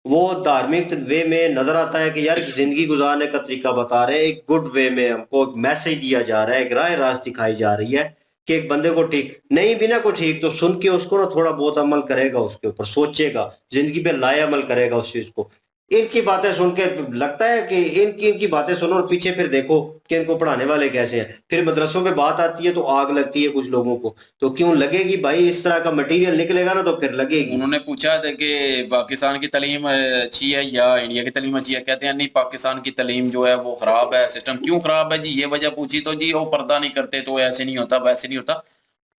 وہ دھارمک وے میں نظر آتا ہے کہ یار زندگی گزارنے کا طریقہ بتا رہے ہیں، ایک گڈ وے میں ہم کو ایک میسج دیا جا رہا ہے، ایک راہ راست دکھائی جا رہی ہے کہ ایک بندے کو ٹھیک نہیں بھی نہ کو ٹھیک تو سن کے اس کو نا تھوڑا بہت عمل کرے گا، اس کے اوپر سوچے گا، زندگی پہ لائے عمل کرے گا اس چیز کو. ان کی باتیں سن کے لگتا ہے کہ ان کی باتیں سنو اور پیچھے پھر دیکھو کہ ان کو پڑھانے والے کیسے ہیں. پھر مدرسوں پہ بات آتی ہے تو آگ لگتی ہے کچھ لوگوں کو. تو کیوں لگے گی بھائی؟ اس طرح کا مٹیریل نکلے گا نا تو پھر لگے گی. انہوں نے پوچھا تھا کہ پاکستان کی تعلیم اچھی ہے یا انڈیا کی تعلیم اچھی ہے، کہتے ہیں نہیں پاکستان کی تعلیم جو ہے وہ خراب ہے. سسٹم کیوں خراب ہے جی؟ یہ وجہ پوچھی تو جی وہ پردہ نہیں کرتے تو ایسے نہیں ہوتا ویسے نہیں ہوتا.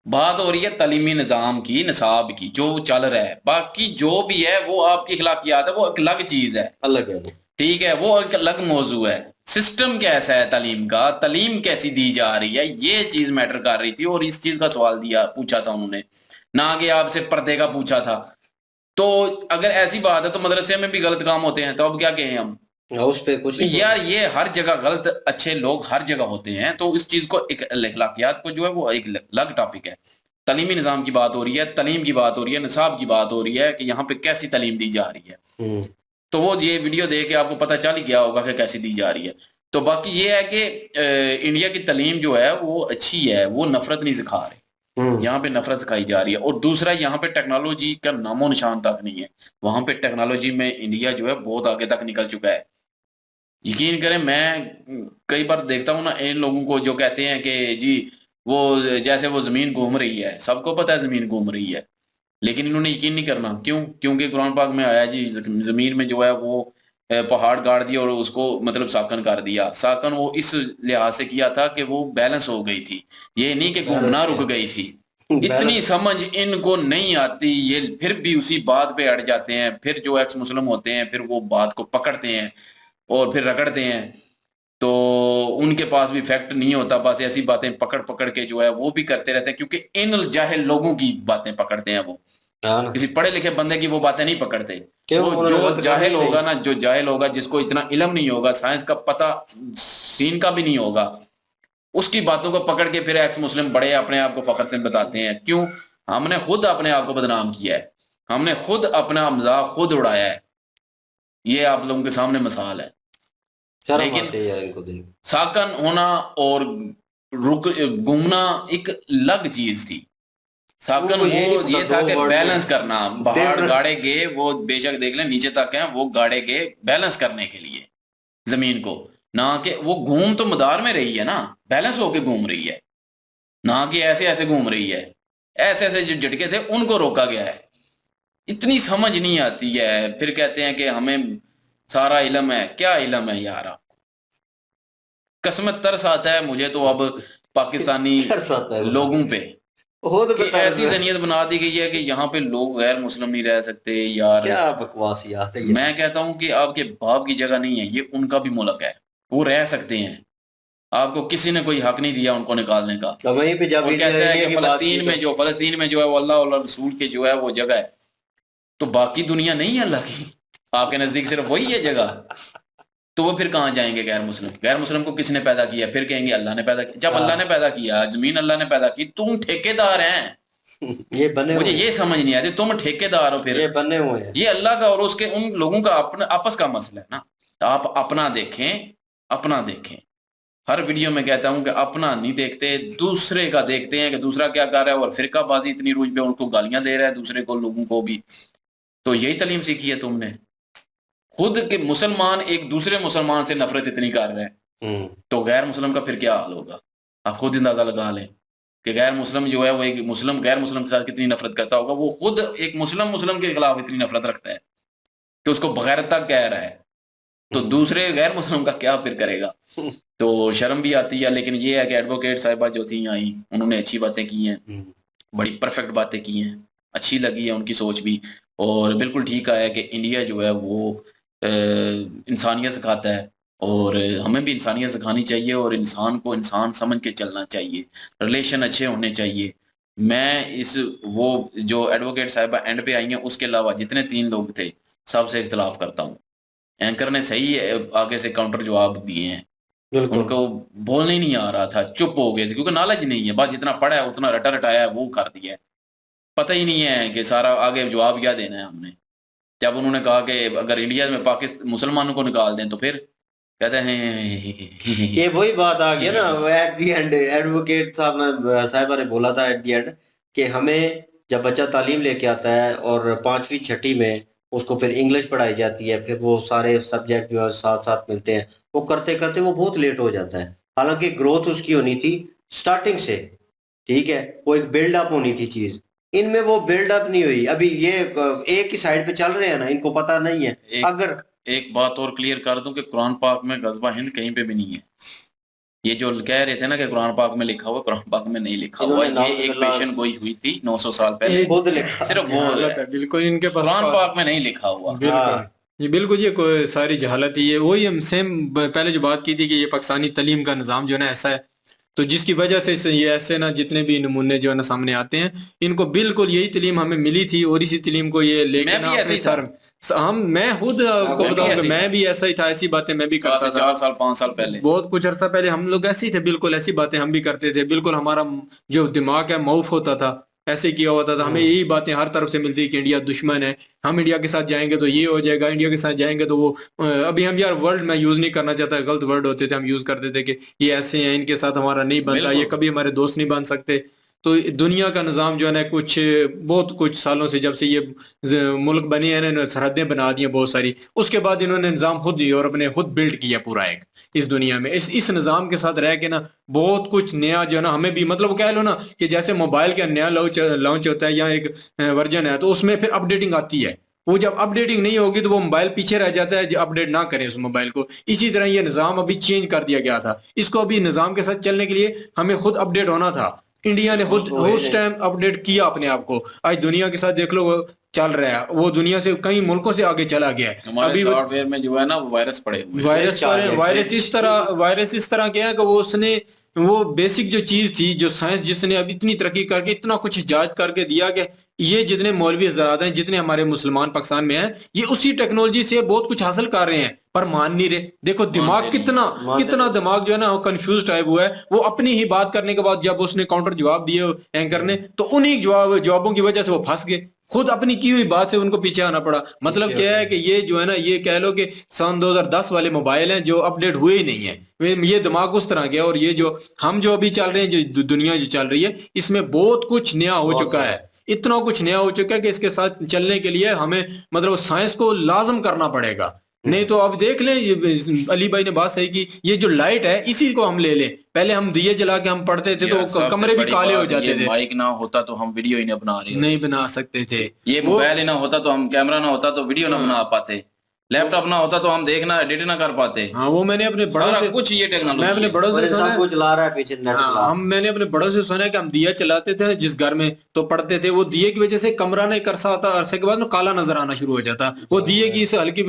بات ہو رہی ہے تعلیمی نظام کی، نصاب کی جو چل رہا ہے. باقی جو بھی ہے وہ آپ کی اخلاقیات ہے، وہ ایک الگ چیز ہے، الگ ہے، ٹھیک ہے، وہ ایک الگ موضوع ہے. سسٹم کیسا ہے تعلیم کا، تعلیم کیسی دی جا رہی ہے، یہ چیز میٹر کر رہی تھی. اور اس چیز کا سوال پوچھا تھا انہوں نے، نہ کہ آپ سے پردے کا پوچھا تھا. تو اگر ایسی بات ہے تو مدرسے میں بھی غلط کام ہوتے ہیں، تو اب کیا کہیں ہم اس پہ کچھ یار؟ یہ ہر جگہ غلط اچھے لوگ ہر جگہ ہوتے ہیں. تو اس چیز کو ایک اخلاقیات کو جو ہے وہ ایک الگ ٹاپک ہے. تعلیمی نظام کی بات ہو رہی ہے، تعلیم کی بات ہو رہی ہے، نصاب کی بات ہو رہی ہے کہ یہاں پہ کیسی تعلیم دی جا رہی ہے. تو وہ یہ ویڈیو دیکھ کے آپ کو پتہ چل ہی گیا ہوگا کہ کیسی دی جا رہی ہے. تو باقی یہ ہے کہ انڈیا کی تعلیم جو ہے وہ اچھی ہے، وہ نفرت نہیں سکھا رہے. یہاں پہ نفرت سکھائی جا رہی ہے. اور دوسرا یہاں پہ ٹیکنالوجی کا نام و نشان تک نہیں ہے. وہاں پہ ٹیکنالوجی میں انڈیا جو ہے بہت آگے تک نکل چکا ہے. یقین کریں میں کئی بار دیکھتا ہوں نا ان لوگوں کو جو کہتے ہیں کہ جی وہ جیسے وہ زمین گھوم رہی ہے، سب کو پتہ ہے زمین گھوم رہی ہے، لیکن انہوں نے یقین نہیں کرنا. کیوں؟ کیونکہ قرآن پاک میں آیا جی زمین میں جو ہے وہ پہاڑ گاڑ دیا اور اس کو مطلب ساکن کر دیا. ساکن وہ اس لحاظ سے کیا تھا کہ وہ بیلنس ہو گئی تھی، یہ نہیں کہ گھومنا رک گئی تھی. اتنی سمجھ ان کو نہیں آتی، یہ پھر بھی اسی بات پہ اڑ جاتے ہیں. پھر جو ایکس مسلم ہوتے ہیں پھر وہ بات کو پکڑتے ہیں اور پھر رگڑتے ہیں. تو ان کے پاس بھی فیکٹ نہیں ہوتا، بس ایسی باتیں پکڑ کے جو ہے وہ بھی کرتے رہتے ہیں. کیونکہ ان جاہل لوگوں کی باتیں پکڑتے ہیں، وہ کسی پڑھے لکھے بندے کی وہ باتیں نہیں پکڑتے. وہ جو جاہل ہوگا نا، جو جاہل ہوگا، جس کو اتنا علم نہیں ہوگا، سائنس کا پتہ سین کا بھی نہیں ہوگا، اس کی باتوں کو پکڑ کے پھر ایکس مسلم بڑے اپنے آپ کو فخر سے بتاتے ہیں. کیوں؟ ہم نے خود اپنے آپ کو بدنام کیا ہے، ہم نے خود اپنا مذاق خود اڑایا ہے. یہ آپ لوگوں کے سامنے مثال ہے. لیکن ساکن ہونا اور گھومنا ایک الگ چیز تھی. ساکن وہ یہ تھا کہ بیلنس کرنا. پہاڑ گاڑے گئے، وہ بے شک دیکھ لیں نیچے تک ہیں، وہ گاڑے گئے بیلنس کرنے کے لیے زمین کو، نہ کہ وہ گھوم تو مدار میں رہی ہے نا، بیلنس ہو کے گھوم رہی ہے، نہ کہ ایسے ایسے گھوم رہی ہے. ایسے ایسے جو جھٹکے تھے ان کو روکا گیا ہے. اتنی سمجھ نہیں آتی ہے. پھر کہتے ہیں کہ ہمیں سارا علم ہے. کیا علم ہے یار؟ آپ قسمت ترس آتا ہے مجھے تو اب پاکستانی لوگوں پہ کہ ایسی ذہنیت بنا دی گئی ہے کہ یہاں پہ لوگ غیر مسلم نہیں رہ سکتے. یار کیا بکواسیات ہے. میں کہتا ہوں کہ آپ کے باپ کی جگہ نہیں ہے، یہ ان کا بھی ملک ہے، وہ رہ سکتے ہیں. آپ کو کسی نے کوئی حق نہیں دیا ان کو نکالنے کا. وہ کہتا ہے کہ فلسطین میں جو ہے وہ اللہ اور رسول کے جو ہے وہ جگہ ہے. تو باقی دنیا نہیں ہے اللہ کی؟ آپ کے نزدیک صرف وہی ہے جگہ؟ تو وہ پھر کہاں جائیں گے غیر مسلم؟ غیر مسلم کو کس نے پیدا کیا؟ پھر کہیں گے اللہ نے پیدا کیا. جب اللہ نے پیدا کیا، زمین اللہ نے پیدا کی، تم ٹھیکیدار ہیں. مجھے یہ سمجھ نہیں آتی، تم ٹھیکیدار ہو. پھر یہ بنے ہوئے ہیں. یہ اللہ کا اور اس کے ان لوگوں کا اپنا آپس کا مسئلہ ہے نا. آپ اپنا دیکھیں. ہر ویڈیو میں کہتا ہوں کہ اپنا نہیں دیکھتے, دوسرے کا دیکھتے ہیں کہ دوسرا کیا کر رہا ہے, اور فرقہ بازی اتنی روج پہ ان کو گالیاں دے رہا ہے دوسرے کو, لوگوں کو بھی. تو یہی تعلیم سیکھی ہے تم نے خود کہ مسلمان ایک دوسرے مسلمان سے نفرت اتنی کر رہے ہیں, تو غیر مسلم کا پھر کیا حال ہوگا؟ آپ خود اندازہ لگا لیں کہ غیر مسلم جو ہے وہ ایک مسلم غیر مسلم کے ساتھ کتنی نفرت کرتا ہوگا. وہ خود ایک مسلم کے خلاف اتنی نفرت رکھتا ہے کہ اس کو بغیرتا کہہ رہا ہے, تو دوسرے غیر مسلم کا کیا پھر کرے گا؟ تو شرم بھی آتی ہے. لیکن یہ ہے کہ ایڈوکیٹ صاحبہ جو تھیں آئیں, انہوں نے اچھی باتیں کی ہیں, بڑی پرفیکٹ باتیں کی ہیں, اچھی لگی ہے ان کی سوچ بھی, اور بالکل ٹھیک ہے کہ انڈیا جو ہے وہ انسانیت سکھاتا ہے, اور ہمیں بھی انسانیت سکھانی چاہیے, اور انسان کو انسان سمجھ کے چلنا چاہیے, ریلیشن اچھے ہونے چاہیے. میں وہ جو ایڈوکیٹ صاحبہ اینڈ پہ آئی ہیں اس کے علاوہ جتنے 3 لوگ تھے سب سے اختلاف کرتا ہوں. اینکر نے صحیح آگے سے کاؤنٹر جواب دیے ہیں, ان کو بولنے ہی نہیں آ رہا تھا, چپ ہو گئے تھے کیونکہ نالج نہیں ہے, بس جتنا پڑھا ہے اتنا رٹایا ہے وہ کر دیا ہے, پتہ ہی نہیں ہے کہ سارا آگے جواب کیا دینا ہے ہم نے. جب انہوں نے کہا کہ اگر انڈیا میں مسلمانوں کو نکال دیں تو پھر کہتے ہیں یہ وہی بات آ گیا نا ایٹ دی اینڈ. ایڈوکیٹ صاحبہ نے بولا تھا ایٹ دی اینڈ کہ ہمیں جب بچہ تعلیم لے کے آتا ہے اور 5ویں 6ٹھی میں اس کو پھر انگلش پڑھائی جاتی ہے, پھر وہ سارے سبجیکٹ جو ہے ساتھ ساتھ ملتے ہیں, وہ کرتے کرتے وہ بہت لیٹ ہو جاتا ہے. حالانکہ گروتھ اس کی ہونی تھی سٹارٹنگ سے, ٹھیک ہے, وہ ایک بلڈ اپ ہونی تھی چیز. ان میں وہ بلڈ اپ نہیں ہوئی. ابھی یہ ایک ہی سائڈ پہ چل رہے ہیں نا, ان کو پتہ نہیں ہے. اگر ایک بات اور کلیئر کر دوں کہ قرآن پاک میں غزوہ ہند کہیں پہ بھی نہیں ہے. یہ جو کہہ رہے تھے نا کہ قرآن پاک میں لکھا ہوا, قرآن پاک میں نہیں لکھا ہوا. یہ ایک پیشن گوئی ہوئی تھی 900 سال پہلے, صرف وہ بالکل ان کے پاس قرآن پاک میں نہیں لکھا ہوا. یہ بالکل یہ کوئی ساری جہالت ہی ہے. وہی ہم سیم پہلے جو بات کی تھی کہ یہ پاکستانی تعلیم کا نظام جو ہے نا ایسا ہے, تو جس کی وجہ سے یہ ایسے نا جتنے بھی نمونے جو ہے نا سامنے آتے ہیں, ان کو بالکل یہی تعلیم ہمیں ملی تھی, اور اسی تعلیم کو یہ لے کے نا اپنے سر میں خود کو بتاؤں کہ میں بھی ایسا ہی تھا, ایسی باتیں میں بھی کرتا تھا 4 سال 5 سال پہلے, بہت کچھ عرصہ پہلے ہم لوگ ایسے ہی تھے, بالکل ایسی باتیں ہم بھی کرتے تھے. بالکل ہمارا جو دماغ ہے معاف ہوتا تھا, ایسے کیا ہوتا تھا. ہمیں یہی باتیں ہر طرف سے ملتی کہ انڈیا دشمن ہے, ہم انڈیا کے ساتھ جائیں گے تو یہ ہو جائے گا, انڈیا کے ساتھ جائیں گے تو وہ ابھی ہم یار ورڈ میں یوز نہیں کرنا چاہتا, غلط ورڈ ہوتے تھے, ہم یوز کرتے تھے کہ یہ ایسے ہیں, ان کے ساتھ ہمارا نہیں بنتا, یہ کبھی ہمارے دوست نہیں بن سکتے. تو دنیا کا نظام جو ہے نا بہت کچھ سالوں سے جب سے یہ ملک بنے ہیں نا, سرحدیں بنا دی ہیں بہت ساری, اس کے بعد انہوں نے نظام خود یورپ نے خود بلڈ کیا پورا ایک اس دنیا میں. اس نظام کے ساتھ رہ کے نا بہت کچھ نیا جو ہے نا ہمیں بھی, مطلب کہہ لو نا کہ جیسے موبائل کا نیا لانچ ہوتا ہے یا ایک ورژن ہے, تو اس میں پھر اپڈیٹنگ آتی ہے. وہ جب اپڈیٹنگ نہیں ہوگی تو وہ موبائل پیچھے رہ جاتا ہے, جو اپڈیٹ نہ کریں اس موبائل کو. اسی طرح یہ نظام ابھی چینج کر دیا گیا تھا, اس کو ابھی نظام کے ساتھ چلنے کے لیے ہمیں خود اپڈیٹ ہونا تھا. انڈیا نے خود اس ٹائم اپڈیٹ کیا اپنے آپ کو. آج دنیا کے ساتھ دیکھ لو وہ چل رہا ہے, وہ دنیا سے کئی ملکوں سے آگے چلا گیا ہے. ہمارے سافٹ ویئر میں جو ہے نا وائرس پڑے ہوئے, وائرس اس طرح کیا ہے کہ وہ اس نے وہ بیسک جو چیز تھی, جو سائنس جس نے اب اتنی ترقی کر کے اتنا کچھ ایجاد کر کے دیا کہ یہ جتنے مولوی حضرات ہیں, جتنے ہمارے مسلمان پاکستان میں ہیں, یہ اسی ٹیکنالوجی سے بہت کچھ حاصل کر رہے ہیں, پر مان نہیں رہے. دیکھو دماغ کتنا دماغ جو ہے نا کنفیوز ٹائپ ہوا ہے. وہ اپنی ہی بات کرنے کے بعد جب اس نے کاؤنٹر جواب دیے اینکر نے, تو انہی جوابوں کی وجہ سے وہ پھنس گئے. خود اپنی کی ہوئی بات سے ان کو پیچھے آنا پڑا. مطلب کیا ہے کہ یہ جو ہے نا, یہ کہہ لو کہ سن 2010 والے موبائل ہیں جو اپڈیٹ ہوئے ہی نہیں ہیں. یہ دماغ اس طرح گیا, اور یہ جو ہم جو ابھی چل رہے ہیں, جو دنیا جو چل رہی ہے, اس میں بہت کچھ نیا ہو چکا ہے. اتنا کچھ نیا ہو چکا ہے کہ اس کے ساتھ چلنے کے لیے ہمیں مطلب سائنس کو لازم کرنا پڑے گا. نہیں تو اب دیکھ لیں, علی بھائی نے بات صحیح کی, یہ جو لائٹ ہے اسی کو ہم لے لیں. پہلے ہم دیے جلا کے ہم پڑھتے تھے تو کمرے بھی کالے ہو جاتے تھے. مائک نہ ہوتا تو ہم ویڈیو ہی نہیں بنا سکتے تھے. یہ موبائل ہی نہ ہوتا تو ہم کیمرہ نہ ہوتا تو ویڈیو نہ بنا پاتے. لیپ ٹاپ نہ ہوتا تو ہم دیکھنا ایڈٹ نہ کر پاتے. ہاں وہ میں نے اپنے بڑوں سے کچھ یہ ٹیکنالوجی میں اپنے بڑوں سے سنا ہے, چلا رہا ہے پیچھے نیٹ چلا. میں نے اپنے بڑوں سے سنا ہے کہ ہم دیا چلاتے تھے جس گھر میں, تو پڑھتے تھے. وہ دیے کی وجہ سے کمرہ نہیں کر سکتا, عرصے کے بعد کالا نظر آنا شروع ہو جاتا. وہ دیے کی سے ہلکی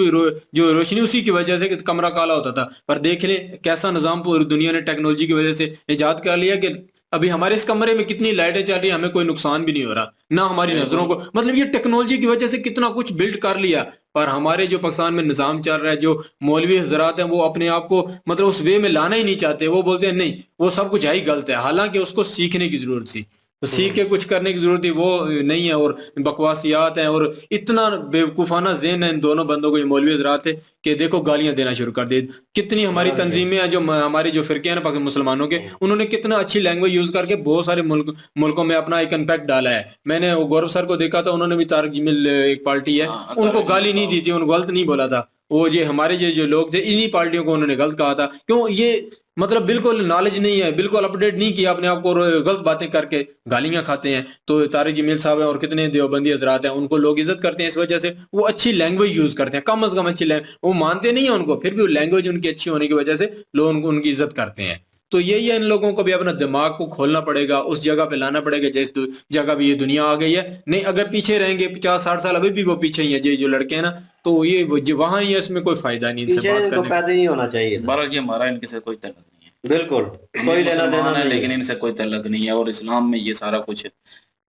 جو روشنی اسی کی وجہ سے کمرہ کالا ہوتا تھا. پر دیکھ لیں کیسا نظام پوری دنیا نے ٹیکنالوجی کی وجہ سے ایجاد کر لیا کہ ابھی ہمارے اس کمرے میں کتنی لائٹیں چل رہی ہیں, ہمیں کوئی نقصان بھی نہیں ہو رہا, نہ ہماری نظروں کو. مطلب یہ ٹیکنالوجی کی وجہ سے کتنا کچھ بلڈ کر لیا. پر ہمارے جو پاکستان میں نظام چل رہا ہے, جو مولوی حضرات ہیں, وہ اپنے آپ کو مطلب اس وے میں لانا ہی نہیں چاہتے. وہ بولتے ہیں نہیں وہ سب کچھ ہے ہی غلط ہے, حالانکہ اس کو سیکھنے کی ضرورت تھی. تو سیکھ کے کچھ کرنے کی ضرورت ہی وہ نہیں ہے، اور بکواسیات ہیں، اور اتنا بیوقوفانہ ذہن ہے ان دونوں بندوں کو، یہ مولوی حضرات تھے، کہ دیکھو گالیاں دینا شروع کر دی. کتنی ہماری تنظیمیں ہیں جو ہماری جو فرقے ہیں نا پاکستان مسلمانوں کے، انہوں نے کتنا اچھی لینگویج یوز کر کے بہت سارے ملکوں میں اپنا ایک امپیکٹ ڈالا ہے. میں نے گورو سر کو دیکھا تھا، انہوں نے بھی طارق جمیل ایک پارٹی ہے، ان کو گالی نہیں دی تھی، ان کو غلط نہیں بولا تھا. وہ یہ ہمارے جو لوگ تھے انہی پارٹیوں کو انہوں نے غلط کہا تھا. کیوں؟ یہ مطلب بالکل نالج نہیں ہے، بالکل اپ ڈیٹ نہیں کیا اپنے آپ کو، غلط باتیں کر کے گالیاں کھاتے ہیں. تو طارق جمیل صاحب ہیں اور کتنے دیوبندی حضرات ہیں، ان کو لوگ عزت کرتے ہیں اس وجہ سے وہ اچھی لینگویج یوز کرتے ہیں، کم از کم اچھی لینگویج. وہ مانتے نہیں ہیں ان کو، پھر بھی لینگویج ان کی اچھی ہونے کی وجہ سے لوگ ان کی عزت کرتے ہیں. تو یہی ہے، ان لوگوں کو بھی اپنا دماغ کو کھولنا پڑے گا، اس جگہ پہ لانا پڑے گا جس جگہ بھی یہ دنیا آ گئی ہے. نہیں اگر پیچھے رہیں گے 50-60 سال ابھی بھی وہ پیچھے ہی ہیں جو لڑکے ہیں نا، تو یہ وہاں ہی ہے، اس میں کوئی فائدہ نہیں ان سے بات کرنے کا. پیدا نہیں ہونا چاہیے. بہرحال یہ ہمارا ان کے سے کوئی تعلق نہیں ہے، بالکل کوئی لینا دینا نہیں، لیکن ان سے کوئی تعلق نہیں ہے، اور اسلام میں یہ سارا کچھ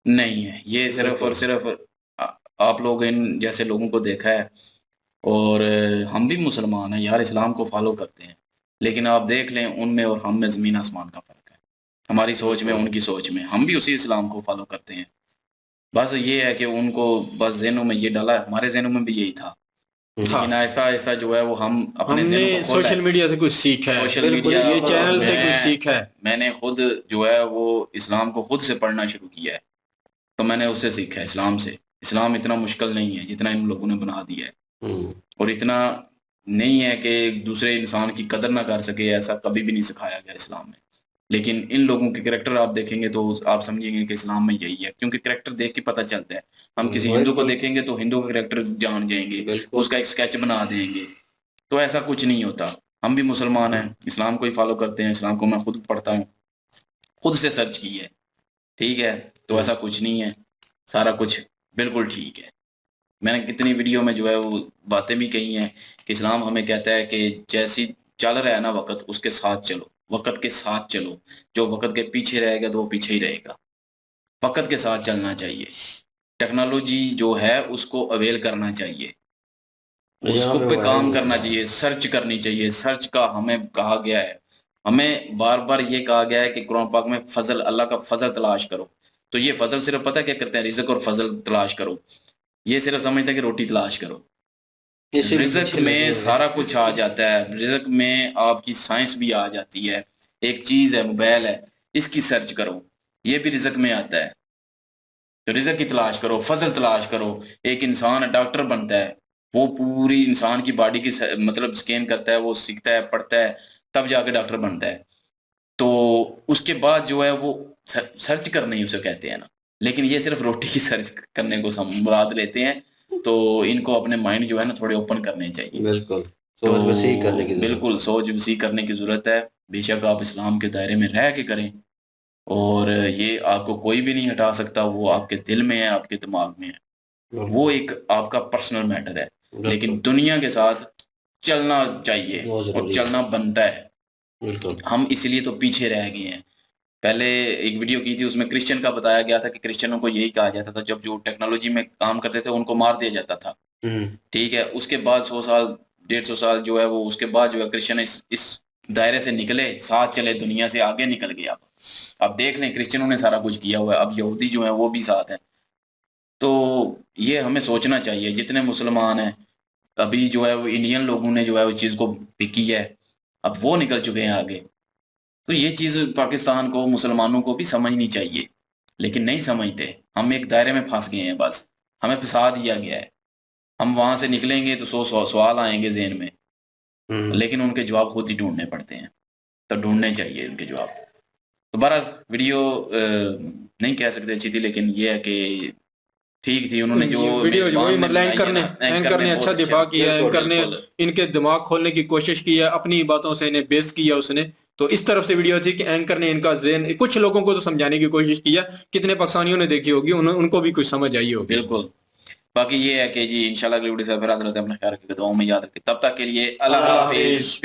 نہیں ہے. یہ صرف اور صرف آپ لوگ ان جیسے لوگوں کو دیکھا ہے، اور ہم بھی مسلمان ہیں یار، اسلام کو فالو کرتے ہیں، لیکن آپ دیکھ لیں ان میں اور ہم میں زمین آسمان کا فرق ہے. ہماری سوچ میں، ان کی سوچ میں، ہم بھی اسی اسلام کو فالو کرتے ہیں. بس یہ ہے کہ ان کو بس ذہنوں میں یہ ڈالا ہے، ہمارے ذہنوں میں بھی یہی تھا، لیکن ایسا ایسا جو ہے وہ ہم اپنے ذہنوں کو سوشل میڈیا سے کچھ سیکھا ہے، سوشل میڈیا یہ چینل سے کچھ سیکھا ہے. میں نے خود جو ہے وہ اسلام کو خود سے پڑھنا شروع کیا ہے، تو میں نے اس سے سیکھا ہے اسلام سے. اسلام اتنا مشکل نہیں ہے جتنا ان لوگوں نے بنا دیا ہے، اور اتنا نہیں ہے کہ دوسرے انسان کی قدر نہ کر سکے، ایسا کبھی بھی نہیں سکھایا گیا اسلام میں. لیکن ان لوگوں کے کریکٹر آپ دیکھیں گے تو آپ سمجھیں گے کہ اسلام میں یہی ہے، کیونکہ کریکٹر دیکھ کے پتہ چلتا ہے. ہم کسی ہندو کو دیکھیں گے تو ہندو کا کریکٹر جان جائیں گے، اس کا ایک سکیچ بنا دیں گے. تو ایسا کچھ نہیں ہوتا. ہم بھی مسلمان ہیں، اسلام کو ہی فالو کرتے ہیں. اسلام کو میں خود پڑھتا ہوں، خود سے سرچ کی ہے، ٹھیک ہے. تو ایسا کچھ نہیں ہے، سارا کچھ بالکل ٹھیک ہے. میں نے کتنی ویڈیو میں جو ہے وہ باتیں بھی کہی ہیں کہ اسلام ہمیں کہتا ہے کہ جیسی چل رہا ہے نا وقت، اس کے ساتھ چلو، وقت کے ساتھ چلو. جو وقت کے پیچھے رہے گا تو وہ پیچھے ہی رہے گا. وقت کے ساتھ چلنا چاہیے. ٹیکنالوجی جو ہے اس کو اویل کرنا چاہیے، اس کو پہ کام کرنا چاہیے، سرچ کرنی چاہیے. سرچ کا ہمیں کہا گیا ہے، ہمیں بار بار یہ کہا گیا ہے کہ قرآن پاک میں فضل، اللہ کا فضل تلاش کرو. تو یہ فضل صرف پتہ کیا کرتے ہیں؟ رزق اور فضل تلاش کرو. یہ صرف سمجھتے ہیں کہ روٹی تلاش کرو. رزق میں سارا کچھ آ جاتا ہے، رزق میں آپ کی سائنس بھی آ جاتی ہے. ایک چیز ہے موبائل ہے، اس کی سرچ کرو، یہ بھی رزق میں آتا ہے. تو رزق کی تلاش کرو، فضل تلاش کرو. ایک انسان ڈاکٹر بنتا ہے، وہ پوری انسان کی باڈی کی مطلب سکین کرتا ہے، وہ سیکھتا ہے، پڑھتا ہے، تب جا کے ڈاکٹر بنتا ہے. تو اس کے بعد جو ہے وہ سرچ کرنا ہی اسے کہتے ہیں نا. لیکن یہ صرف روٹی کی سرچ کرنے کو مراد لیتے ہیں. تو ان کو اپنے مائنڈ جو ہے نا تھوڑے اوپن کرنے چاہیے. بالکل سوچ وسیع کرنے کی بالکل سوچ وسیع کرنے کی ضرورت ہے. بے شک آپ اسلام کے دائرے میں رہ کے کریں، اور یہ آپ کو کوئی بھی نہیں ہٹا سکتا. وہ آپ کے دل میں ہے، آپ کے دماغ میں ہے، وہ ایک آپ کا پرسنل میٹر ہے. لیکن دنیا کے ساتھ چلنا چاہیے اور چلنا بنتا ہے. ہم اسی لیے تو پیچھے رہ گئے ہیں. پہلے ایک ویڈیو کی تھی، اس میں کرسچن کا بتایا گیا تھا کہ کرسچنوں کو یہی کہا جاتا تھا، جب جو ٹیکنالوجی میں کام کرتے تھے ان کو مار دیا جاتا تھا، ٹھیک ہے. اس کے بعد 100 سال 150 سال جو ہے وہ اس کے بعد جو ہے کرسچن اس دائرے سے نکلے، ساتھ چلے، دنیا سے آگے نکل گیا. اب دیکھ لیں کرسچنوں نے سارا کچھ کیا ہوا ہے، اب یہودی جو ہیں وہ بھی ساتھ ہیں. تو یہ ہمیں سوچنا چاہیے. جتنے مسلمان ہیں ابھی جو ہے وہ انڈین لوگوں نے جو ہے وہ چیز کو پکی ہے، اب وہ نکل چکے ہیں آگے. تو یہ چیز پاکستان کو، مسلمانوں کو بھی سمجھنی چاہیے، لیکن نہیں سمجھتے. ہم ایک دائرے میں پھنس گئے ہیں، بس ہمیں پھنسا دیا گیا ہے. ہم وہاں سے نکلیں گے تو 100 سوال آئیں گے ذہن میں، لیکن ان کے جواب خود ہی ڈھونڈنے پڑتے ہیں. تو ڈھونڈنے چاہیے ان کے جواب. تو بہرحال ویڈیو نہیں کہہ سکتے اچھی تھی، لیکن یہ ہے کہ ٹھیک تھی. انہوں نے جو ویڈیو وہی مطلب اینکر نے اچھا دفاع کیا ہے، اینکر نے ان کے دماغ کھولنے کی کوشش کی ہے، اپنی باتوں سے انہیں بیس کیا اس نے. تو اس طرف سے ویڈیو تھی کہ اینکر نے ان کا ذہن کچھ لوگوں کو تو سمجھانے کی کوشش کی ہے. کتنے پاکستانیوں نے دیکھی ہوگی، ان کو بھی کچھ سمجھ آئی ہوگی. بالکل. باقی یہ ہے کہ جی انشاءاللہ اگلی ویڈیو سے پھر حضرت اپنے خیال رکھیں، دعاؤں میں یاد رکھیں. تب تک کے لیے اللہ حافظ.